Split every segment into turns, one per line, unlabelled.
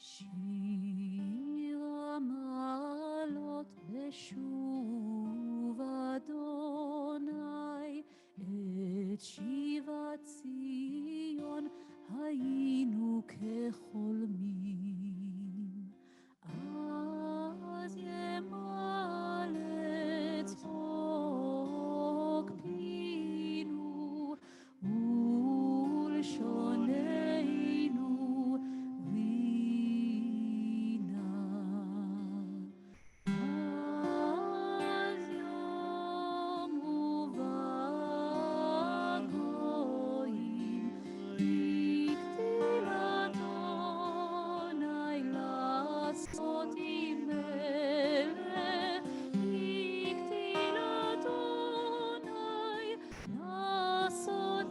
שיר המעלות בשוב אדוני, את שיבת ציון היינו כחולמים. אז ימלא צחוק פינו ולשוננו רינה. אז יאמרו בגויים, הגדיל אדוני לעשות עם מלך, הגדיל אדוני לעשות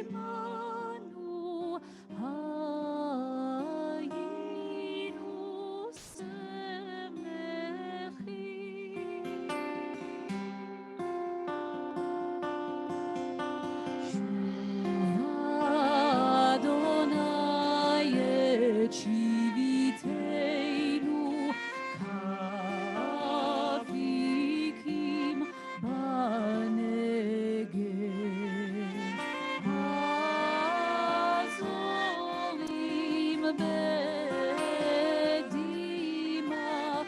עמנו, היינו שמחים. שובה אדוני את שיביתנו, כאפיקים בנגב. הזורעים בדמעה,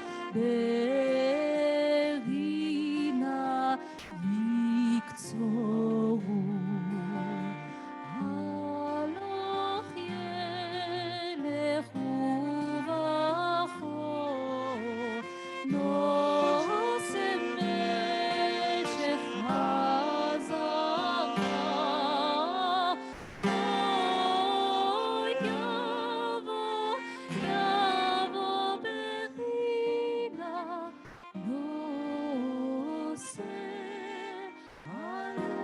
ברינה יקצורו. הלוך ילך ובכו, נושא משך הזרע. אוי יבוא, יבוא ברינה, נושא אלומותיו.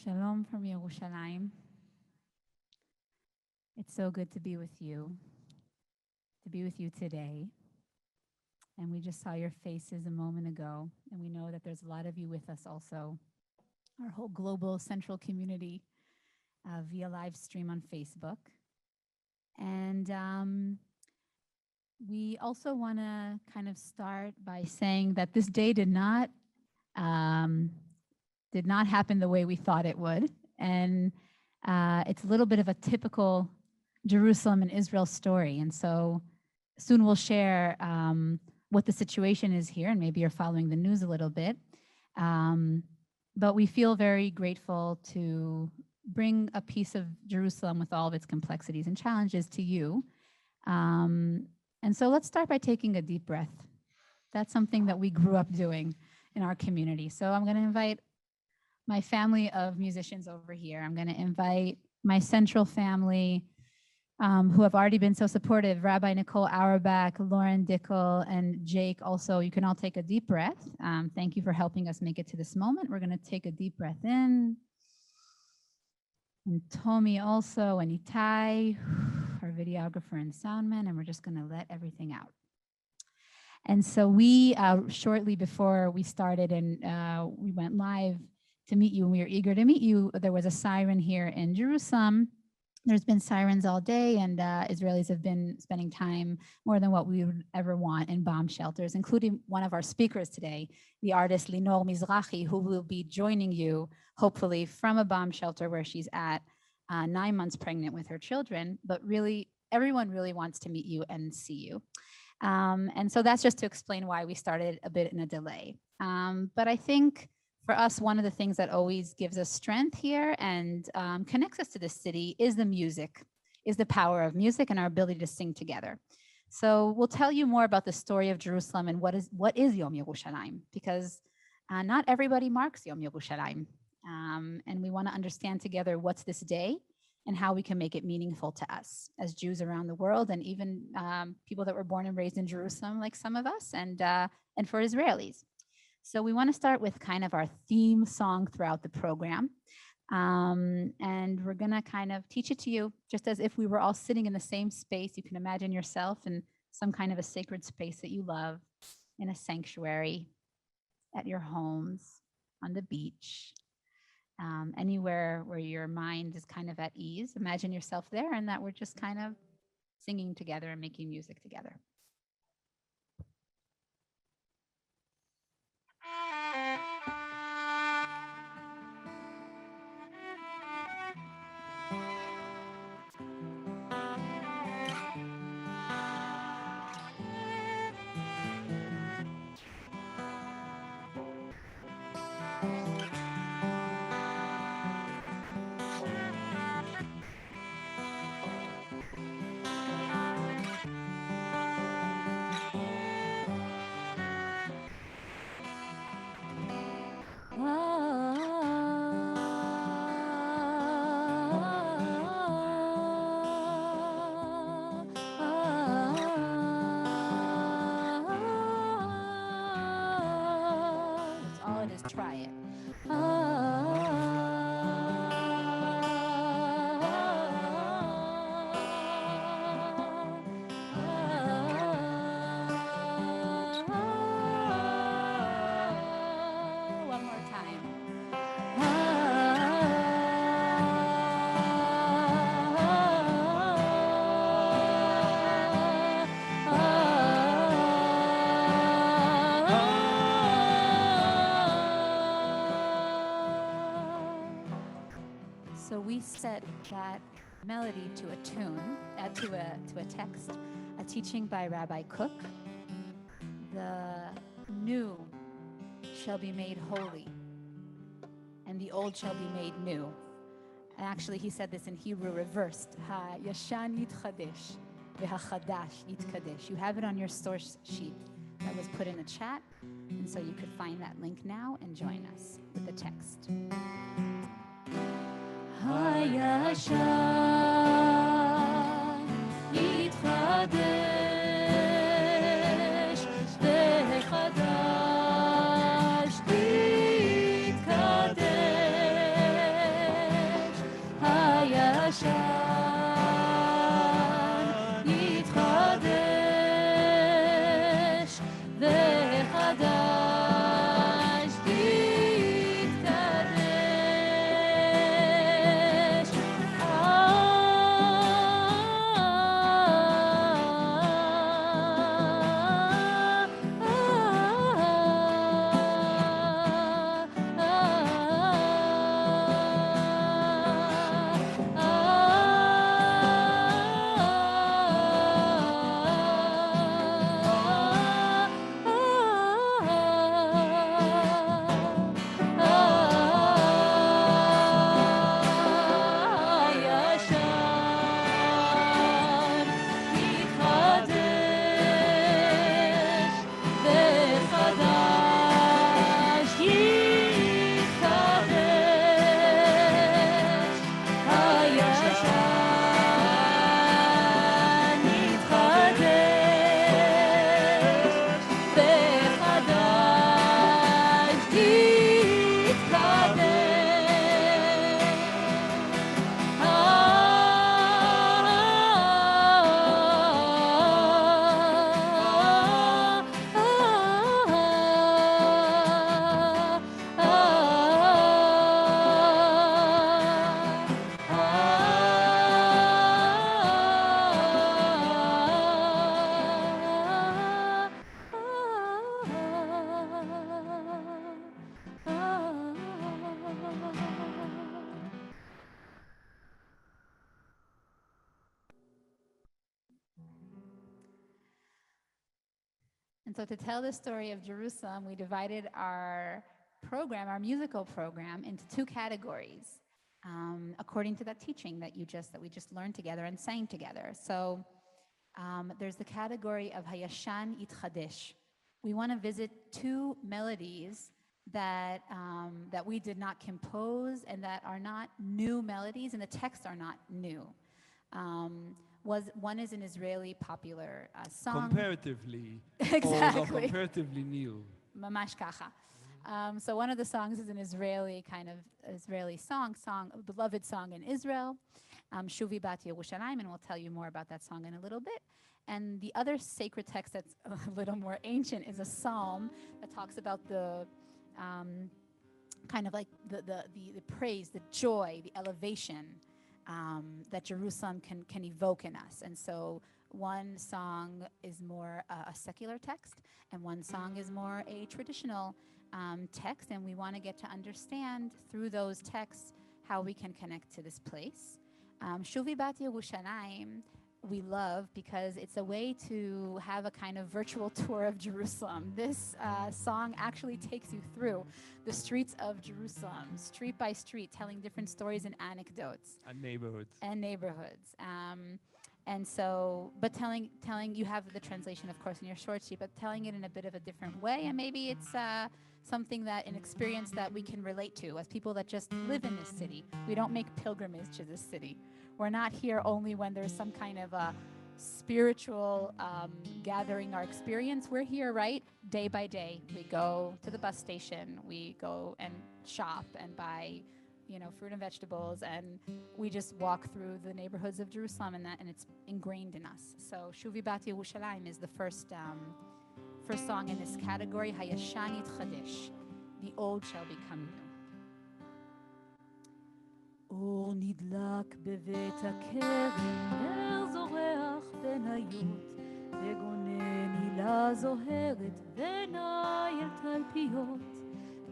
Shalom from Yerushalayim. It's so good to be with you today. And we just saw your faces a moment ago, and we know that there's a lot of you with us also, our whole global central community via live stream on Facebook. And we also want to kind of start by saying that this day did not happen the way we thought it would. And it's a little bit of a typical Jerusalem and Israel story. And so soon we'll share what the situation is here, and maybe you're following the news a little bit. But we feel very grateful to bring a piece of Jerusalem with all of its complexities and challenges to you. And so let's start by taking a deep breath. That's something that we grew up doing in our community. So I'm going to invite my family of musicians over here. I'm going to invite my central family who have already been so supportive, Rabbi Nicole Auerbach, Lauren Dickel, and Jake also. You can all take a deep breath. Thank you for helping us make it to this moment. We're going to take a deep breath in. And Tommy also, and Itai, our videographer and soundman, and we're just going to let everything out. And so we, shortly before we started and we went live to meet you, and we were eager to meet you, there was a siren here in Jerusalem. There's been sirens all day, and Israelis have been spending time more than what we would ever want in bomb shelters, including one of our speakers today, the artist Linor Mizrahi, who will be joining you, hopefully, from a bomb shelter where she's at, 9 months pregnant with her children. But really, everyone really wants to meet you and see you. And so that's just to explain why we started a bit in a delay. But I think for us, one of the things that always gives us strength here and connects us to the city is the music, is the power of music and our ability to sing together. So we'll tell you more about the story of Jerusalem and what is Yom Yerushalayim, because not everybody marks Yom Yerushalayim. And we want to understand together what's this day and how we can make it meaningful to us as Jews around the world, and even people that were born and raised in Jerusalem, like some of us, and for Israelis. So we want to start with kind of our theme song throughout the program. And we're going to kind of teach it to you just as if we were all sitting in the same space. You can imagine yourself in some kind of a sacred space that you love, in a sanctuary, at your homes, on the beach, anywhere where your mind is kind of at ease. Imagine yourself there, and that we're just kind of singing together and making music together. Try it. One more time. So we set that melody to a tune, to a text, a teaching by Rabbi Cook. The new shall be made holy, and the old shall be made new. And actually, he said this in Hebrew reversed. Ha-yashan yitchadesh, v'ha-chadash yitkadesh. You have it on your source sheet that was put in the chat, and so you could find that link now and join us with the text. הישן יתחדש וחדש יתקדש. הישן יתחדש וחדש יתקדש. And so to tell the story of Jerusalem, we divided our program, our musical program, into two categories, according to that teaching that we just learned together and sang together. So there's the category of Hayashan Itchadesh. We want to visit two melodies that we did not compose and that are not new melodies, and the texts are not new. One is an Israeli popular song.
Comparatively
Exactly.
old or comparatively new.
Mamash kacha. So one of the songs is an Israeli song, a beloved song in Israel, Shuvi Bat Yerushalayim, and we'll tell you more about that song in a little bit. And the other sacred text that's a little more ancient is a psalm that talks about the kind of like the praise, the joy, the elevation that Jerusalem can evoke in us. And so one song is more a secular text, and one song is more a traditional text, and we want to get to understand through those texts how we can connect to this place. Shuvi Bat Yerushalayim we love because it's a way to have a kind of virtual tour of Jerusalem. This song actually takes you through the streets of Jerusalem, street by street, telling different stories and anecdotes.
And neighborhoods.
And so, but telling you have the translation, of course, in your short sheet, but telling it in a bit of a different way. And maybe it's something an experience that we can relate to as people that just live in this city. We don't make pilgrimage to this city. We're not here only when there's some kind of a spiritual gathering or experience. We're here, right? Day by day. We go to the bus station. We go and shop and buy fruit and vegetables, and we just walk through the neighborhoods of Jerusalem, and it's ingrained in us. So Shuvi Bat Yerushalayim is the first song in this category, Hayashan Yitchadesh, the old shall become new. אור נדלק בבית הכרם, נר זורח בניות, וגונן הילה זוהרת, וניל תלפיות.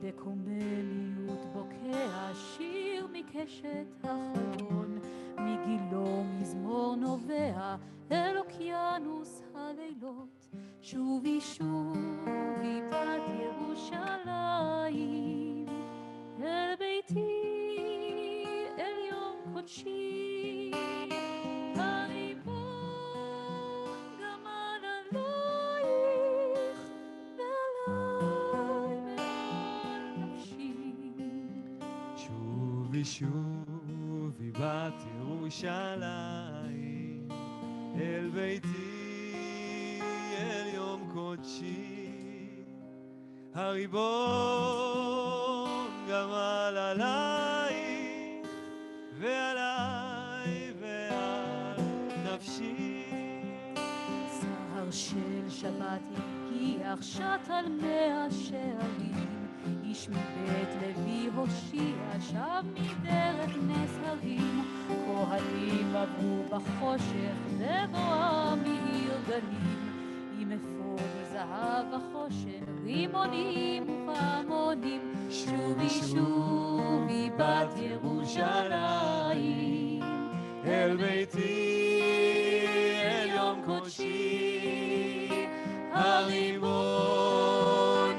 בקוממיות בוקע שיר מקשת החלון, מגילו מזמור נובע אל אוקיינוס הלילות. שובי שובי בת ירושלים, אל ביתי אל יום קודשי, הריבון גמל עלייך ועלי
שובי בת ירושלים, אל ביתי אל יום קודשי, הריבון גמל עלייך ועלי ועל נפשי.
סהר של שבת הגיח, שט על 100 שערים, איש מבית לוי הושיע, שב מדרך נס הרים. כהנים עברו בחושך, בבואם מעיר גלים, עם אפוד זהב החושך, רימונים ופעמונים. שובי שובי בת ירושלים,
אל ביתי אל יום קודשי, הריבון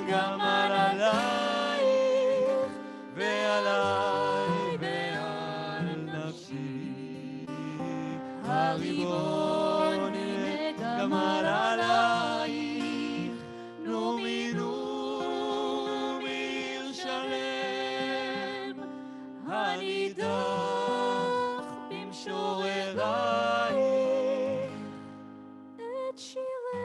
גמל עלייך ועלי ועל נפשי. הריבון גמל עלייך, נומי נומי ירושלם, הנידח במשוררייך,
את שירי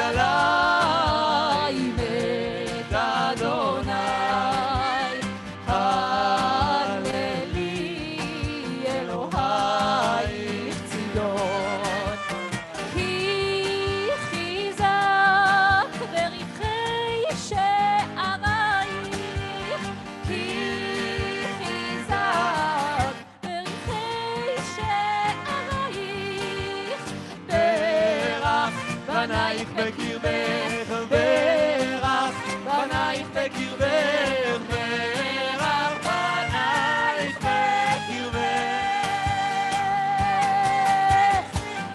ירושלים את אדוני. הללי אלוהייך ציון.
כי חיזק בריחי שערייך, כי חיזק בריחי שערייך,
ברך בנייך בקרבך, ברך בנייך בקרבך, ברך בנייך בקרבך.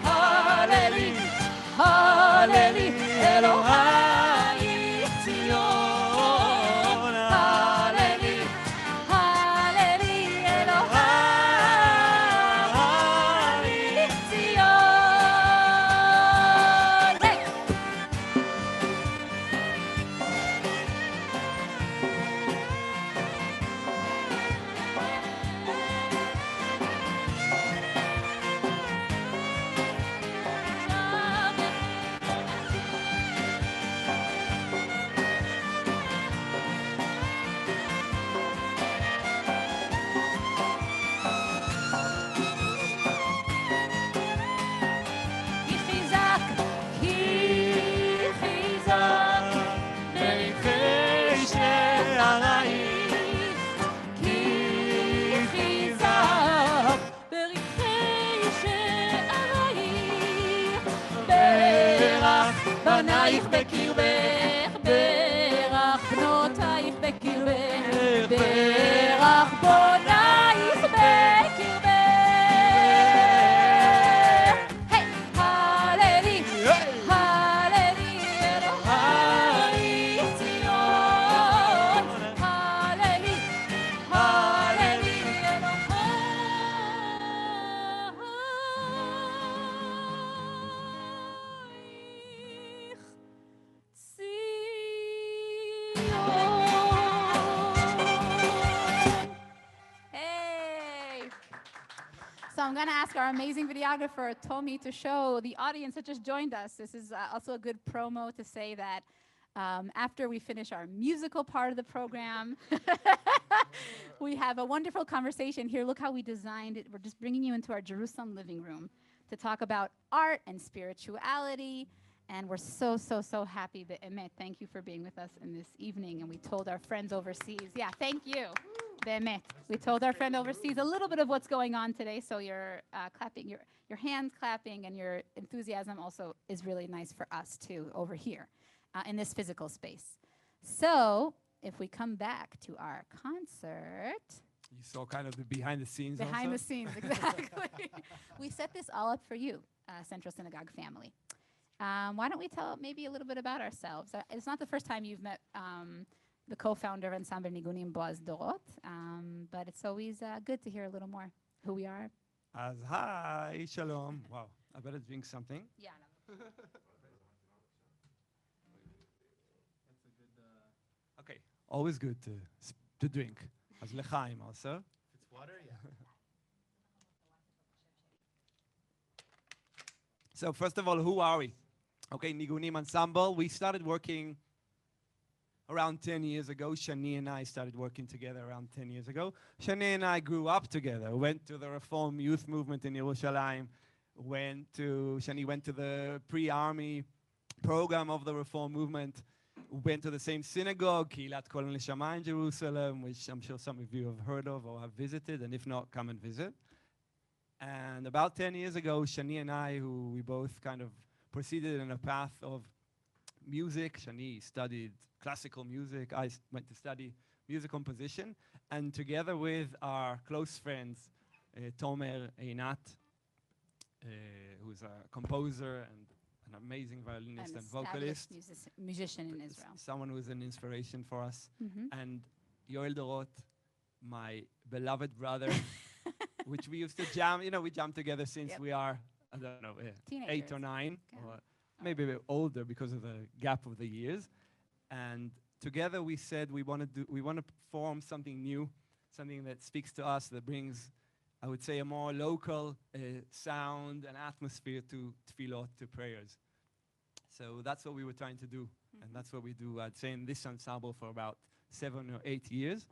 הללי, הללי, אלוהייך ציון. הללי,
הללי אלוהייך ציון. היי! כי חיזק, כי חיזק
בריחי שערייך,
כי חיזק בריחי שערייך, ברך בנייך בקרבך, ברך בנותייך בקרבך, ברך בונייך בקרבך. היי! הללי, הללי אלוהייך ציון. הללי, הללי אלוהייך ציון. Hey! So I'm going to ask our amazing videographer, Tommy, to show the audience that just joined us. This is also a good promo to say that after we finish our musical part of the program, we have a wonderful conversation here. Look how we designed it. We're just bringing you into our Jerusalem living room to talk about art and spirituality. And we're so, so, so happy that Emet, thank you for being with us in this evening. And we told our friends overseas, yeah, thank you. Be'emet. We told our friend overseas a little bit of what's going on today. So your clapping, your hands clapping and your enthusiasm also is really nice for us too over here in this physical space. So if we come back to our concert.
You saw kind of the behind the scenes
Behind
also?
the scenes, exactly. We set this all up for you, Central Synagogue family. Why don't we tell maybe a little bit about ourselves? It's not the first time you've met the co-founder of Ensemble Nigunim, Boaz Dorot, but it's always good to hear a little more who we are.
As hi, shalom. Wow, I better drink something.
Yeah.
Okay, always good to drink. As lechaim also.
It's water, yeah.
So first of all, who are we? Okay, Nigunim Ensemble. We started working around 10 years ago. Shani and I started working together around 10 years ago. Shani and I grew up together, went to the Reform Youth Movement in Yerushalayim, Shani went to the pre-army program of the Reform Movement, went to the same synagogue, Kilat Kol Neshama in Jerusalem, which I'm sure some of you have heard of or have visited, and if not, come and visit. And about 10 years ago, Shani and I, who we both kind of proceeded in a path of music. Shani studied classical music. I went to study music composition. And together with our close friends, Tomer Einat, who's a composer and an amazing violinist and vocalist.
Musician in Israel.
Someone who's an inspiration for us.
Mm-hmm.
And Yoel Dorot, my beloved brother, which we used to jam. You know, we jam together since we are, I don't know, 8 or 9, or maybe a bit older because of the gap of the years. And together we said we want to form something new, something that speaks to us, that brings, I would say, a more local sound and atmosphere to tefillot, to prayers. So that's what we were trying to do. And that's what we do, I'd say, in this ensemble for about 7 or 8 years.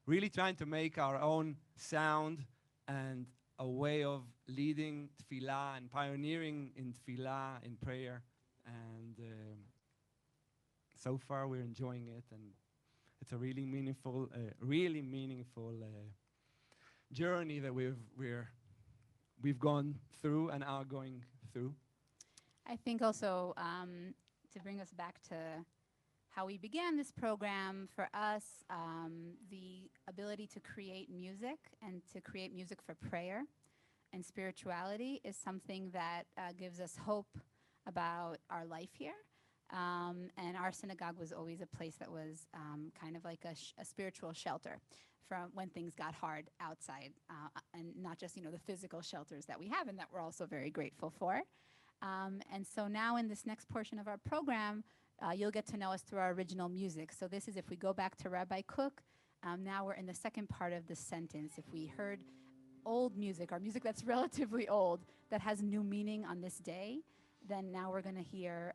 Really trying to make our own sound and a way of leading tefillah and pioneering in tefillah, in prayer. And so far we're enjoying it. And it's a really meaningful journey that we've gone through and are going through.
I think also to bring us back to how we began this program, for us, the ability to create music and to create music for prayer and spirituality is something that gives us hope about our life here. And our synagogue was always a place that was kind of like a spiritual shelter from when things got hard outside, and not just, the physical shelters that we have and that we're also very grateful for. And so now in this next portion of our program, you'll get to know us through our original music. So this is, if we go back to Rabbi Cook, now we're in the second part of the sentence. If we heard old music, or music that's relatively old, that has new meaning on this day, then now we're going to hear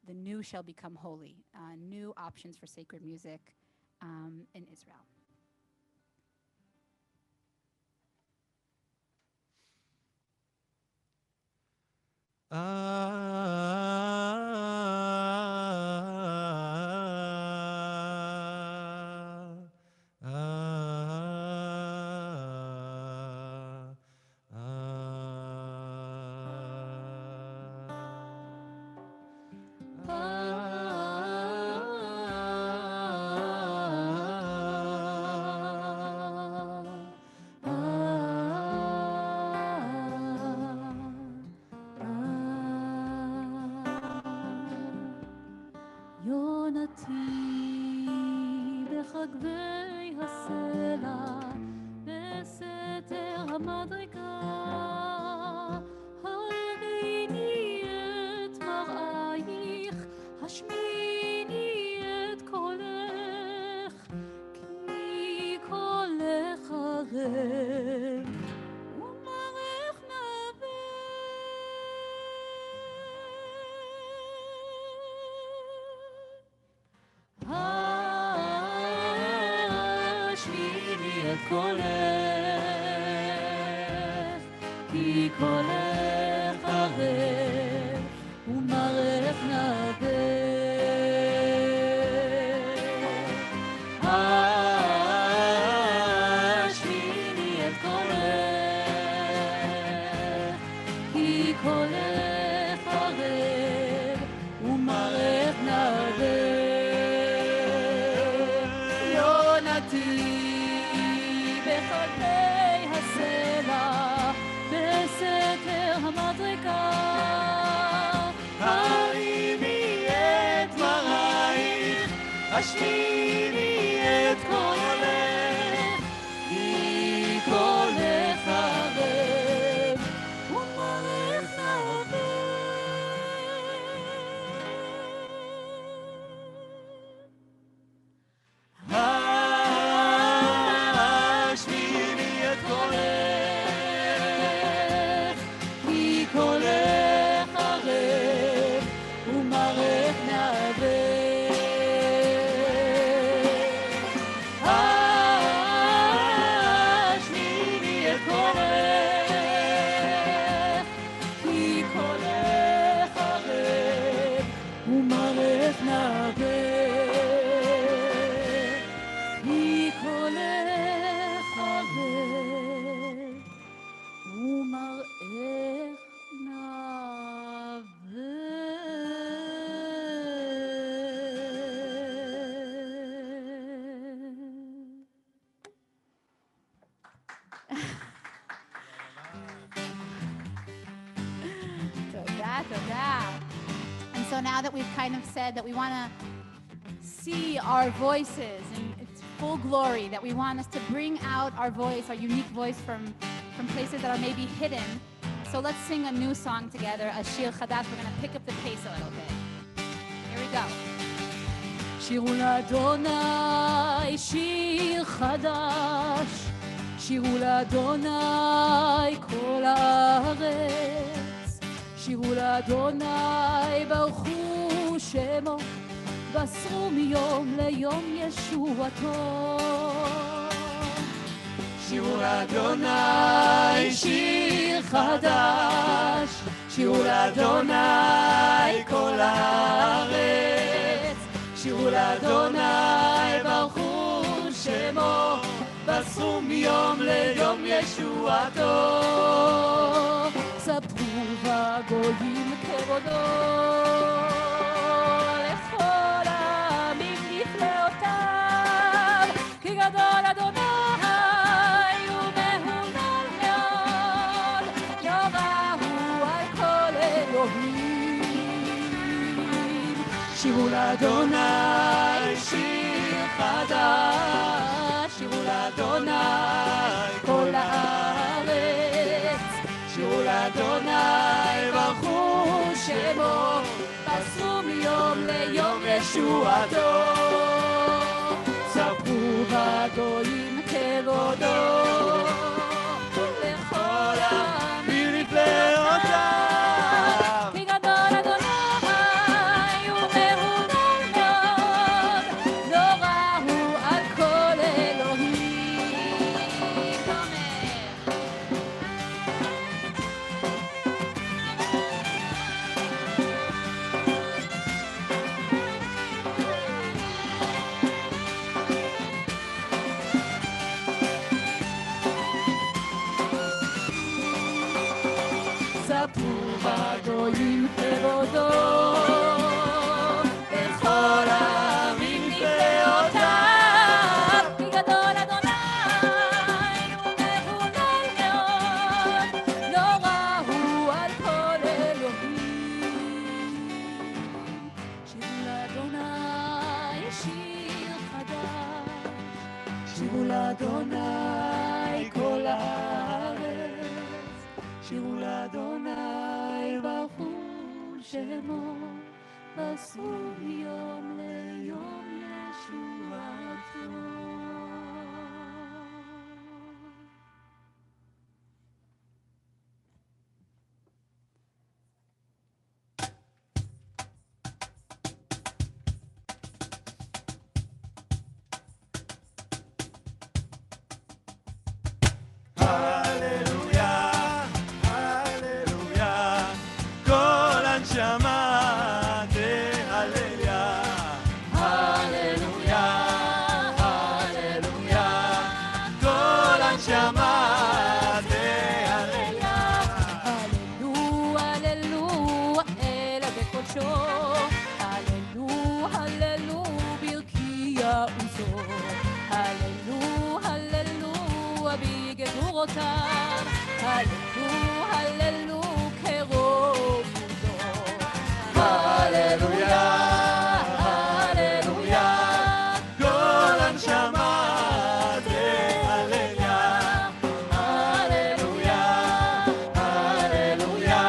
the new shall become holy, new options for sacred music in Israel. And so now that we've kind of said that we want to see our voices in its full glory, that we want us to bring out our voice, our unique voice from places that are maybe hidden. So let's sing a new song together, a Shir Chadash. We're going to pick up the pace a little bit. Here we go.
שירו לאדוני שיר חדש, שירו לאדוני כל הארץ, שירו לאדוני, ברכו שמו, בסרו מיום ליום ישועתו.
שירו לאדוני שיר חדש, שירו לאדוני כל הארץ, שירו לאדוני ברכו שמו, בסרו מיום ליום ישועתו.
ספרו בגויים כבודו, לכל העמים נפלאותיו, כי גדול אדוני ומהולל מאוד, נורא הוא על כל אלוהים.
שירו לאדוני שיר חדש, שירו לאדוני כל הארץ, שירו לאדוני ברכו שמו, בסרו מיום ליום ישועתו.
ספרו בגויים כבודו, לכל העמים
נפלאותיו,
כי גדול אדוני ומהולל מאוד, נורא הוא על כל אלוהים. ספרו בגויים כבודו, לכל העמים נפלאותיו, כי גדול אדוני ומהולל מאוד, נורא הוא על כל אלוהים. שירו לאדוני שיר חדש, שירו לאדוני כל הארץ, שירו לאדוני ברכו שמו, בסרו מיום ליום ישועתו.
הללויה, הללויה, כל הנשמה תהלליה. הללויה, הללויה, כל הנשמה תהלליה.
הללו, הללו, אל בקודשו, הללו, הללו, ברקיע עוזו, הללו, הללו, בגבורותיו, הללו, הללו, כרוב עוזו.
הללויה, הללויה, כל הנשמה תהלליה. הללויה, הללויה,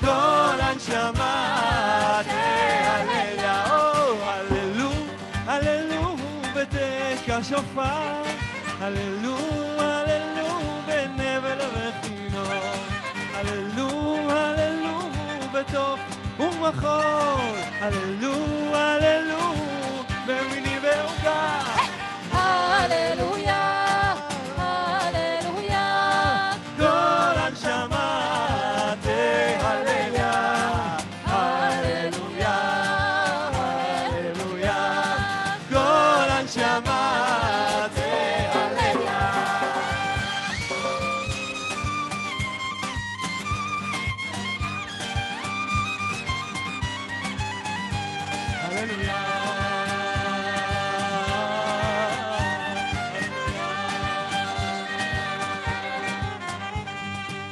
כל הנשמה תהלליה. הללו, הללו, בתקע שופר, הללו, הללו, בנבל וכינור, הללו, הללו, בתוף ומחול, הללו, הללו, במיני ועוגה.
הללויה, הללויה,
כל הנשמה תהלליה. הללויה, הללויה, כל הנשמה תהלליה. הללויה.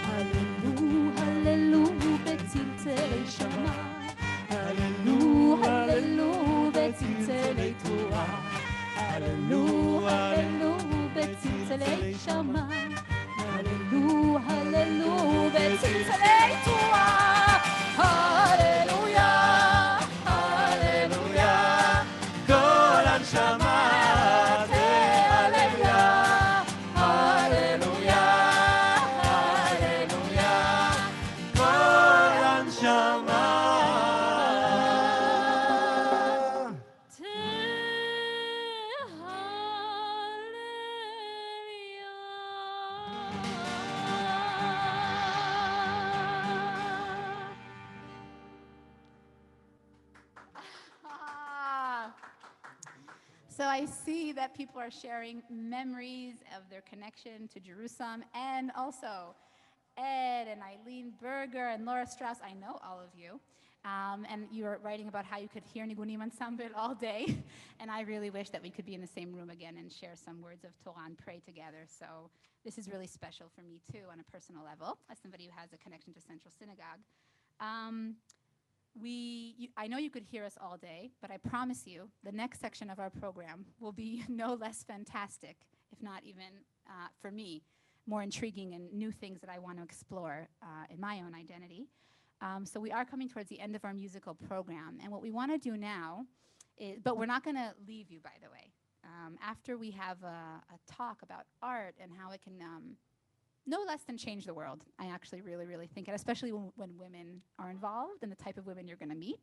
הללו, הללו, בצלצלי שמיים, הללו, הללו, בצלצלי תרועה, הללו, הללו, בצלצלי שמיים, הללו, הללו, בצלצלי תרועה. הללויה,
הללויה, כל הנשמה תהלליה. הללויה, הללויה, כל
I see that people are sharing memories of their connection to Jerusalem, and also Ed and Eileen Berger and Laura Strauss. I know all of you. And you were writing about how you could hear Nigunim Ensemble all day. And I really wish that we could be in the same room again and share some words of Torah and pray together. So this is really special for me too on a personal level, as somebody who has a connection to Central Synagogue. I know you could hear us all day, but I promise you the next section of our program will be no less fantastic, if not even, for me, more intriguing and new things that I want to explore in my own identity. So we are coming towards the end of our musical program. And what we want to do now is, but we're not going to leave you, by the way. After we have a talk about art and how it can no less than change the world, I actually really, really think, and especially when women are involved and the type of women you're going to meet.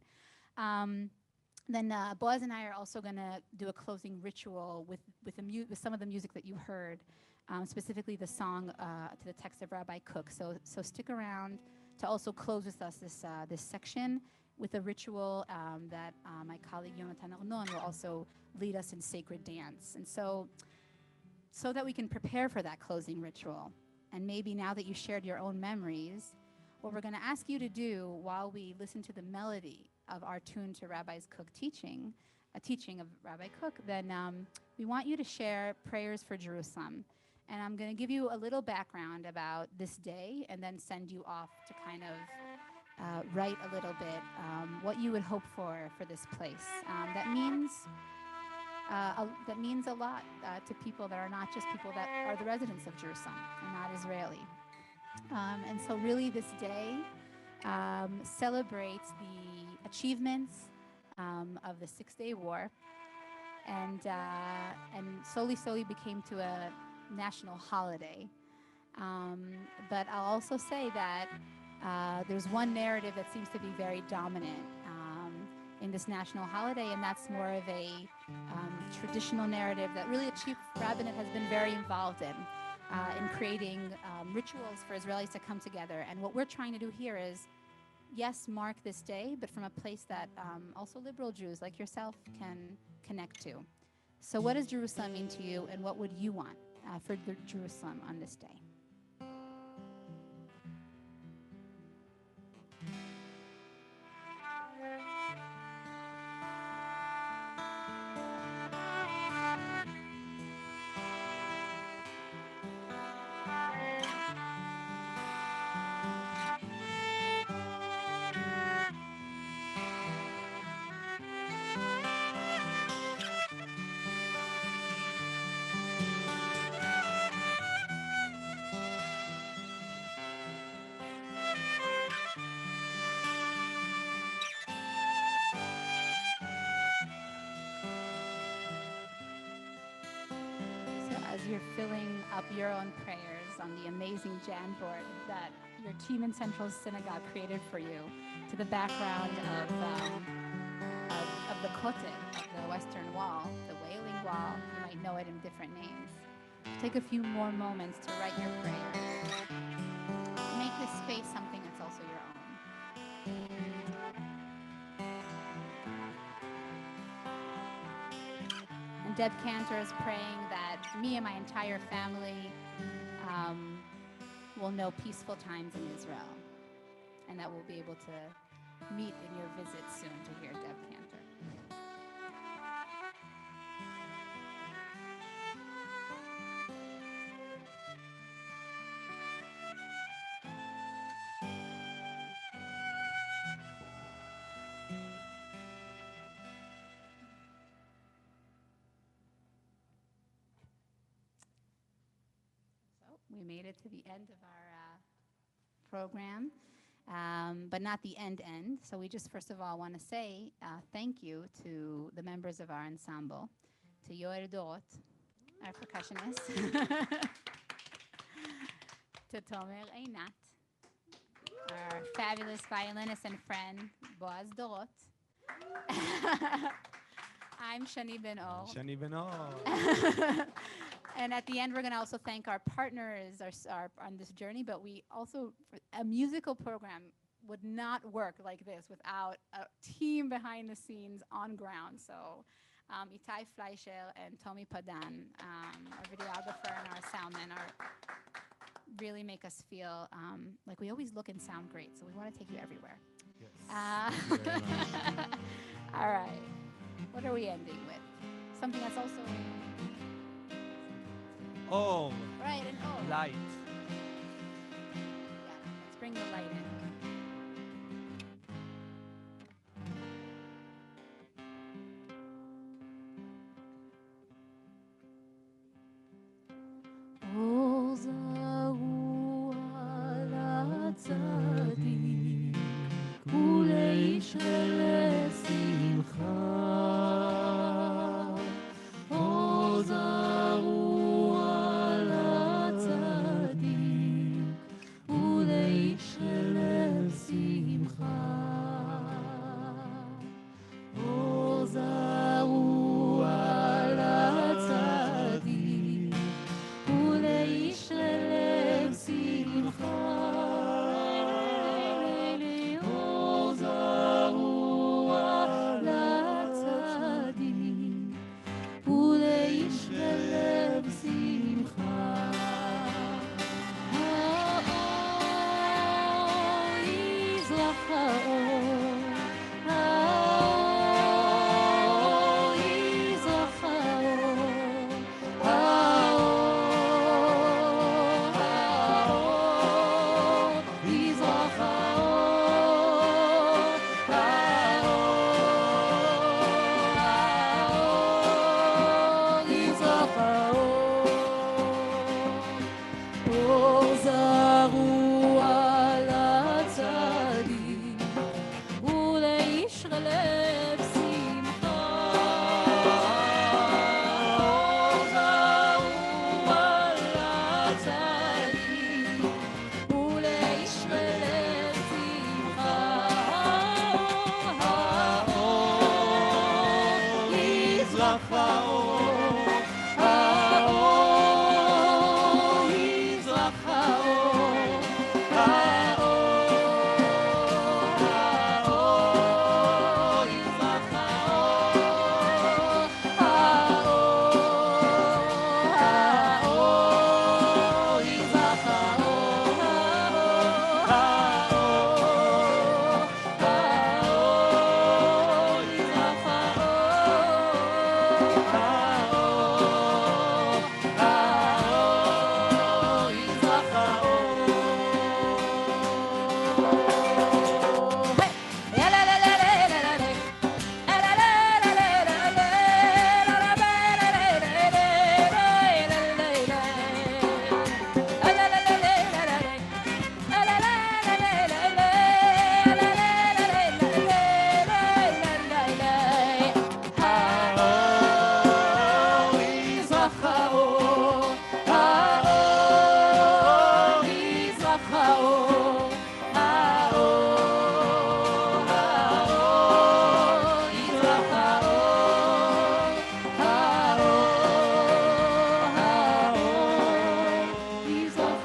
Then Boaz and I are also going to do a closing ritual with some of the music that you heard, specifically the song to the text of Rabbi Cook. So stick around to also close with us this section with a ritual that my colleague Yonatan Arnon will also lead us in sacred dance. And so that we can prepare for that closing ritual. And maybe now that you shared your own memories, what we're going to ask you to do while we listen to the melody of our tune to Rabbi Cook teaching, a teaching of Rabbi Cook, then we want you to share prayers for Jerusalem. And I'm going to give you a little background about this day and then send you off to kind of write a little bit what you would hope for this place. That means a lot to people that are not just people that are the residents of Jerusalem and not Israeli. And so really this day celebrates the achievements of the Six-Day War and slowly became to a national holiday. But I'll also say that there's one narrative that seems to be very dominant in this national holiday, and that's more of a traditional narrative that really the Chief Rabbinate has been very involved in creating rituals for Israelis to come together. And what we're trying to do here is, yes, mark this day, but from a place that also liberal Jews like yourself can connect to. So what does Jerusalem mean to you, and what would you want for Jerusalem on this day? As you're filling up your own prayers on the amazing Jamboard that your team in Central Synagogue created for you, to the background of the Kotel, of the Western Wall, the Wailing Wall, you might know it in different names. Take a few more moments to write your prayers. Make this space something that's also your own. And Deb Cantor is praying that me and my entire family will know peaceful times in Israel, and that we'll be able to meet in your visit soon to hear Deb Cantor. We made it to the end of our program, but not the end. So we just first of all want to say thank you to the members of our ensemble, to Yoel Dorot, our percussionist, to Tomer Einat, our fabulous violinist and friend, Boaz Dorot. I'm Shani Ben-Or.
Shani Ben-Or.
And at the end, we're going to also thank our partners on this journey. But we also, a musical program would not work like this without a team behind the scenes on ground. So Itai Fleischer and Tommy Padan, our videographer and our soundman, really make us feel like we always look and sound great. So we want to take you everywhere.
Yes. Thank you very much.
All right. What are we ending with? Something that's also
Oh,
right and oh.
light.
Yeah, let's bring the light in.
אור זרוע לצדיק ולאיש ולשמחה. אור זרוע לצדיק ולאיש ולשמחה. אור זרוע לצדיק ולאיש ללב שמחה. אור זרוע לצדיק ולאיש ללב שמחה. האור יזרח האור, האור יזרח האור, האור יזרח האור, האור יזרח האור. אור זרוע לצדיק ולאיש לב שמחה. אור זרוע לצדיק ולאיש לב שמחה. האור יזרח האור, האור יזרח האור, האור יזרח האור, האור יזרח האור, האור יזרח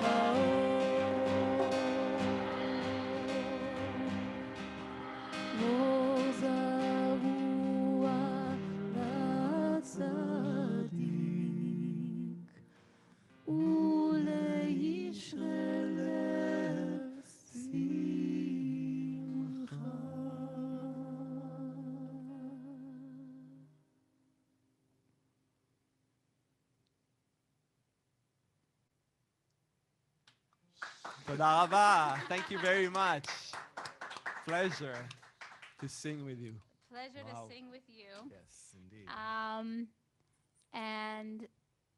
Toda raba. Thank you very much. Pleasure to sing with you.
Pleasure
Wow.
to sing with you.
Yes, indeed.
And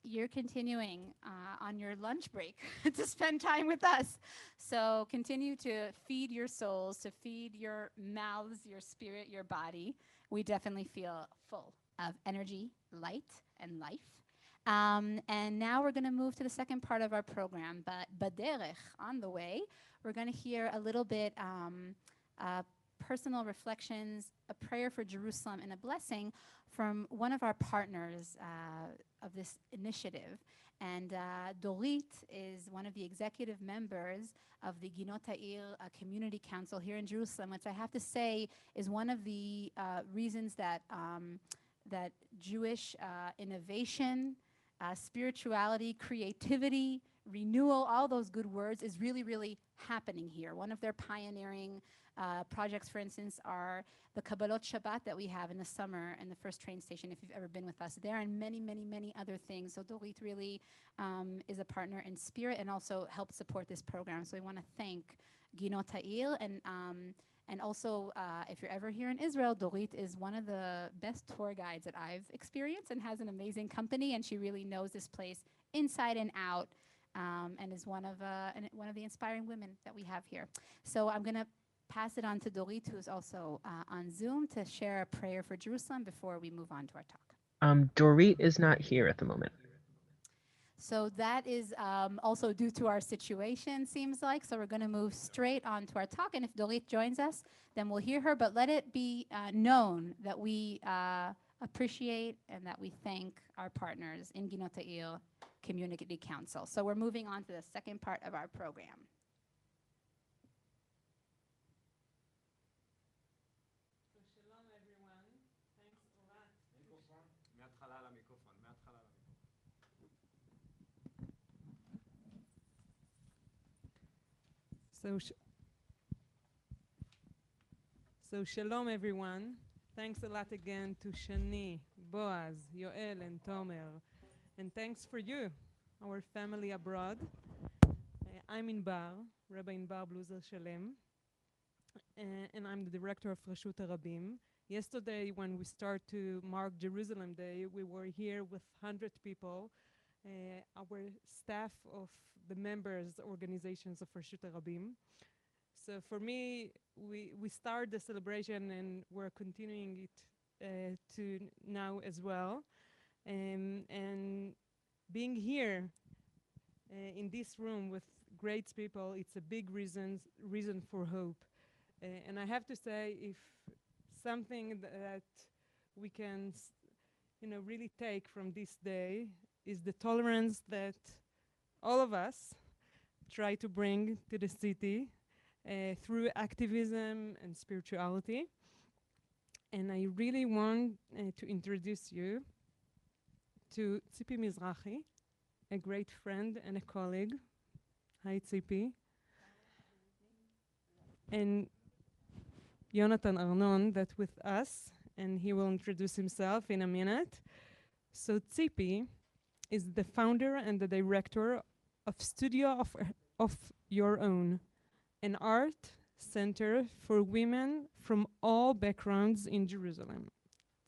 you're continuing on your lunch break to spend time with us. So continue to feed your souls, to feed your mouths, your spirit, your body. We definitely feel full of energy, light, and life. And now we're going to move to the second part of our program. But baderech, on the way, we're going to hear a little bit personal reflections, a prayer for Jerusalem, and a blessing from one of our partners of this initiative. And Dorit is one of the executive members of the Ginot Ha'ir Community Council here in Jerusalem, which I have to say is one of the reasons that that Jewish innovation, spirituality, creativity, renewal, all those good words is really, really happening here. One of their pioneering projects, for instance, are the Kabbalot Shabbat that we have in the summer in the first train station, if you've ever been with us there, and many, many, many other things. So Dorit really is a partner in spirit and also helps support this program. So we want to thank Ginot Ha'ir and also, if you're ever here in Israel, Dorit is one of the best tour guides that I've experienced and has an amazing company, and she really knows this place inside and out, and is one of the inspiring women that we have here. So I'm going to pass it on to Dorit, who's also on Zoom, to share a prayer for Jerusalem before we move on to our talk.
Dorit is not here at the moment.
So that is also due to our situation, seems like. So we're going to move straight on to our talk. And if Dorit joins us, then we'll hear her. But let it be known that we appreciate and that we thank our partners in Ginot Ha'ir Community Council. So we're moving on to the second part of our program.
Shalom, everyone. Thanks a lot. So shalom, everyone. Thanks a lot again to Shani, Boaz, Yoel, and Tomer. And thanks for you, our family abroad. I'm Inbar, Rabbi Inbar Bluzer Shalem, and I'm the director of Rashut Harabim. Yesterday, when we start to mark Jerusalem Day, we were here with 100 people, our staff of the members organizations of Rashut Harabim. So for me, we start the celebration and we're continuing it to now as well. And being here in this room with great people, it's a big reason for hope. And I have to say, if something that we can really take from this day is the tolerance that all of us try to bring to the city through activism and spirituality. And I really want to introduce you to Tzipi Mizrahi, a great friend and a colleague. Hi, Tzipi. And Jonathan Arnon, that's with us, and he will introduce himself in a minute. So Tzipi is the founder and the director of Studio of Your Own, an art center for women from all backgrounds in Jerusalem.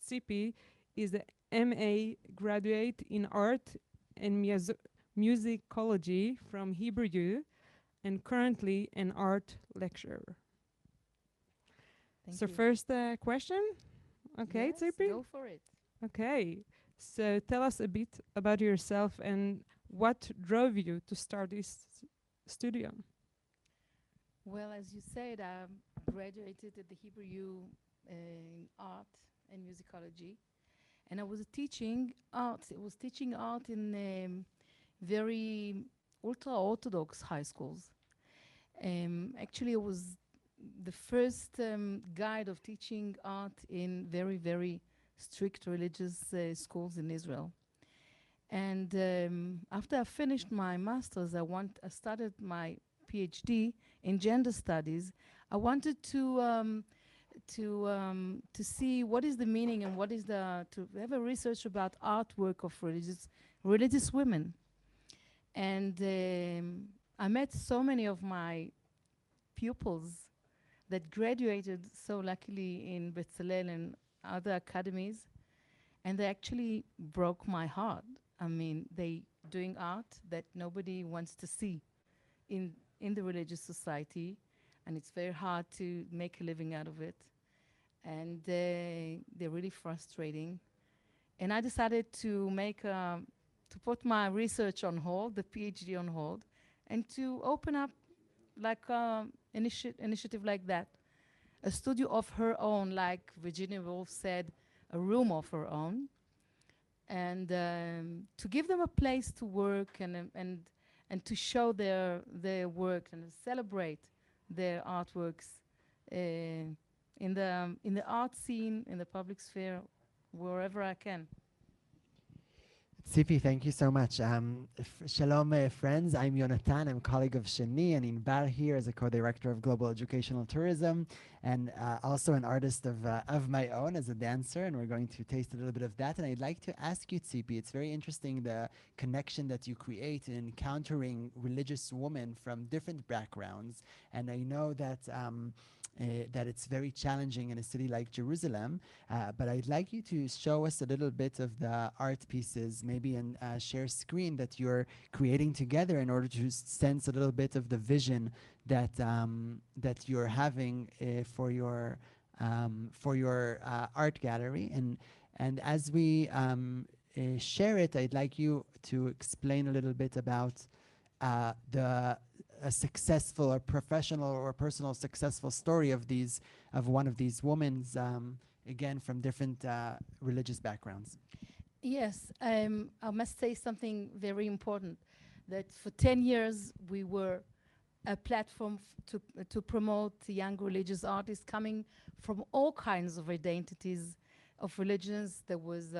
Tzipi is a MA graduate in art and musicology from Hebrew U and currently an art lecturer.
Thank
So
you.
first question? Okay,
Yes,
Tzipi?
go for it.
Okay, so tell us a bit about yourself and what drove you to start this studio.
Well, as you said, I graduated at the Hebrew U in art and musicology, and I was teaching art. I was teaching art in very ultra-Orthodox high schools. Actually, I was the first guide of teaching art in very, very strict religious schools in Israel. And after I finished my master's, I started my PhD in gender studies. I wanted to see what is the meaning and to have a research about artwork of religious women. And I met so many of my pupils that graduated so luckily in B'Tzalel and other academies, and they actually broke my heart. I mean, they doing art that nobody wants to see in the religious society, and it's very hard to make a living out of it. And they're really frustrating. And I decided to put my research on hold, the PhD on hold, and to open up like initiative like that. A studio of her own, like Virginia Woolf said, a room of her own. And to give them a place to work and to show their work and celebrate their artworks in the art scene, in the public sphere, wherever I can.
Tzipi, thank you so much. Shalom, friends. I'm Yonatan. I'm a colleague of Shani and Inbar here as a co-director of Global Educational Tourism, and also an artist of my own as a dancer. And we're going to taste a little bit of that. And I'd like to ask you, Tzipi, it's very interesting the connection that you create in encountering religious women from different backgrounds. And I know that. That it's very challenging in a city like Jerusalem. But I'd like you to show us a little bit of the art pieces, maybe and share screen that you're creating together in order to sense a little bit of the vision that that you're having for your art gallery. And as we share it, I'd like you to explain a little bit about the a successful or professional or personal successful story of one of these women's again from different religious backgrounds.
Yes, I must say something very important. That for 10 years we were a platform to promote young religious artists coming from all kinds of identities of religions. There was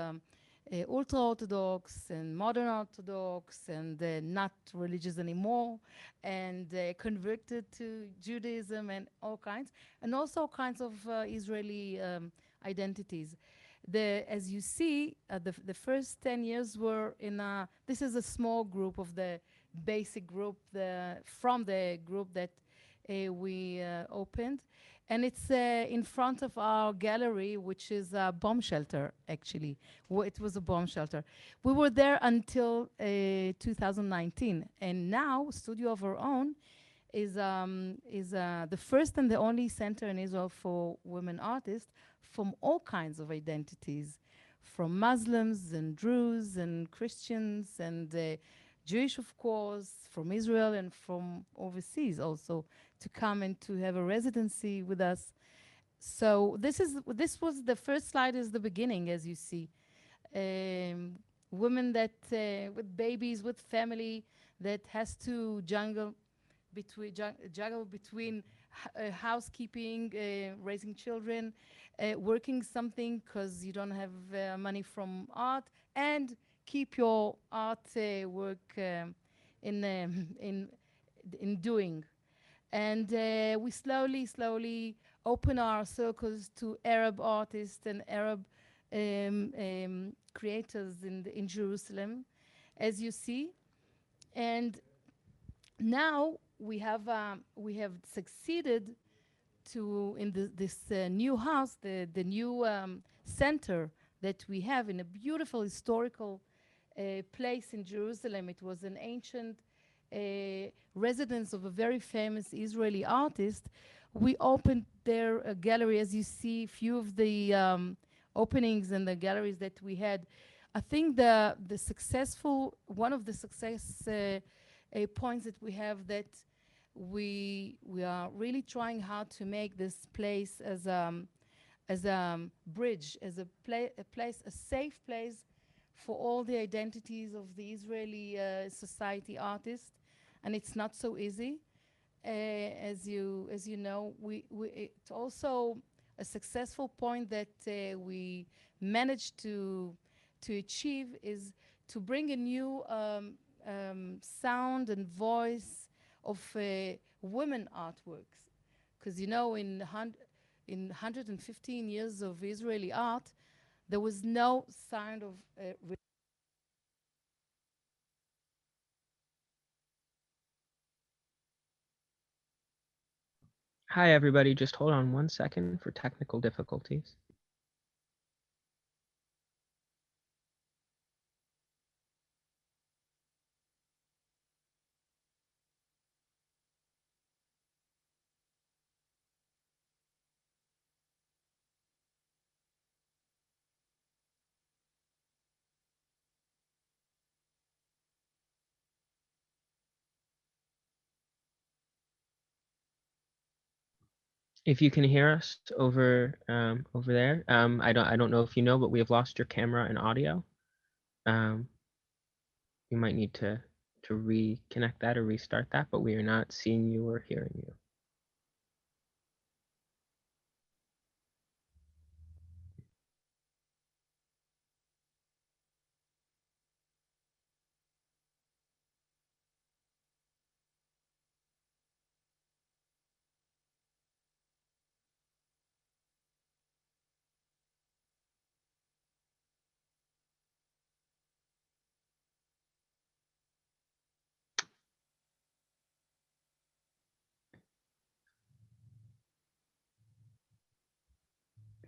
ultra Orthodox and modern Orthodox and not religious anymore, and converted to Judaism and all kinds, and also all kinds of Israeli identities. As you see, the first 10 years were in this is a small group of the basic group from the group that we opened. And it's in front of our gallery, which is a bomb shelter, actually. It was a bomb shelter. We were there until 2019. And now, Studio of Our Own is the first and the only center in Israel for women artists from all kinds of identities, from Muslims and Druze and Christians and Jewish, of course, from Israel and from overseas also, to come and to have a residency with us. So this was the first slide is the beginning, as you see. Women that with babies, with family, that has to juggle between housekeeping, raising children, working something because you don't have money from art, and keep your art work in doing. And we slowly open our circles to Arab artists and Arab creators in Jerusalem, as you see. And now we have succeeded to in this new house, the new center that we have in a beautiful historical place in Jerusalem. It was an ancient residence of a very famous Israeli artist. We opened there a gallery, as you see, few of the openings and the galleries that we had. I think the successful one of the success points that we have, that we are really trying hard to make this place as a bridge, as a place, a safe place for all the identities of the Israeli society artists, and it's not so easy. As you know, it's also a successful point that we managed to achieve is to bring a new sound and voice of women artworks, because you know in 115 years of Israeli art, there was no sign of
Hi, everybody. Just hold on 1 second for technical difficulties. If you can hear us over there, I don't know if you know, but we have lost your camera and audio. Um, you might need to reconnect that or restart that, but we are not seeing you or hearing you.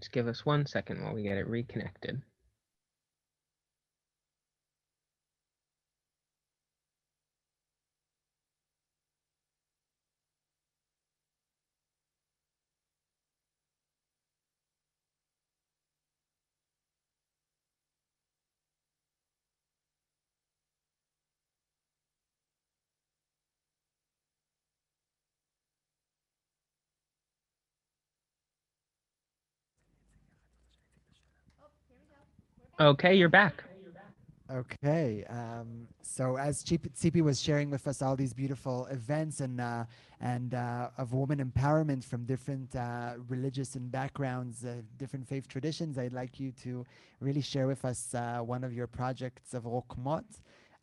Just give us 1 second while we get it reconnected. Okay, you're back.
Okay, so as Tsipi was sharing with us all these beautiful events and of women empowerment from different religious and backgrounds, different faith traditions, I'd like you to really share with us one of your projects of Rokmot,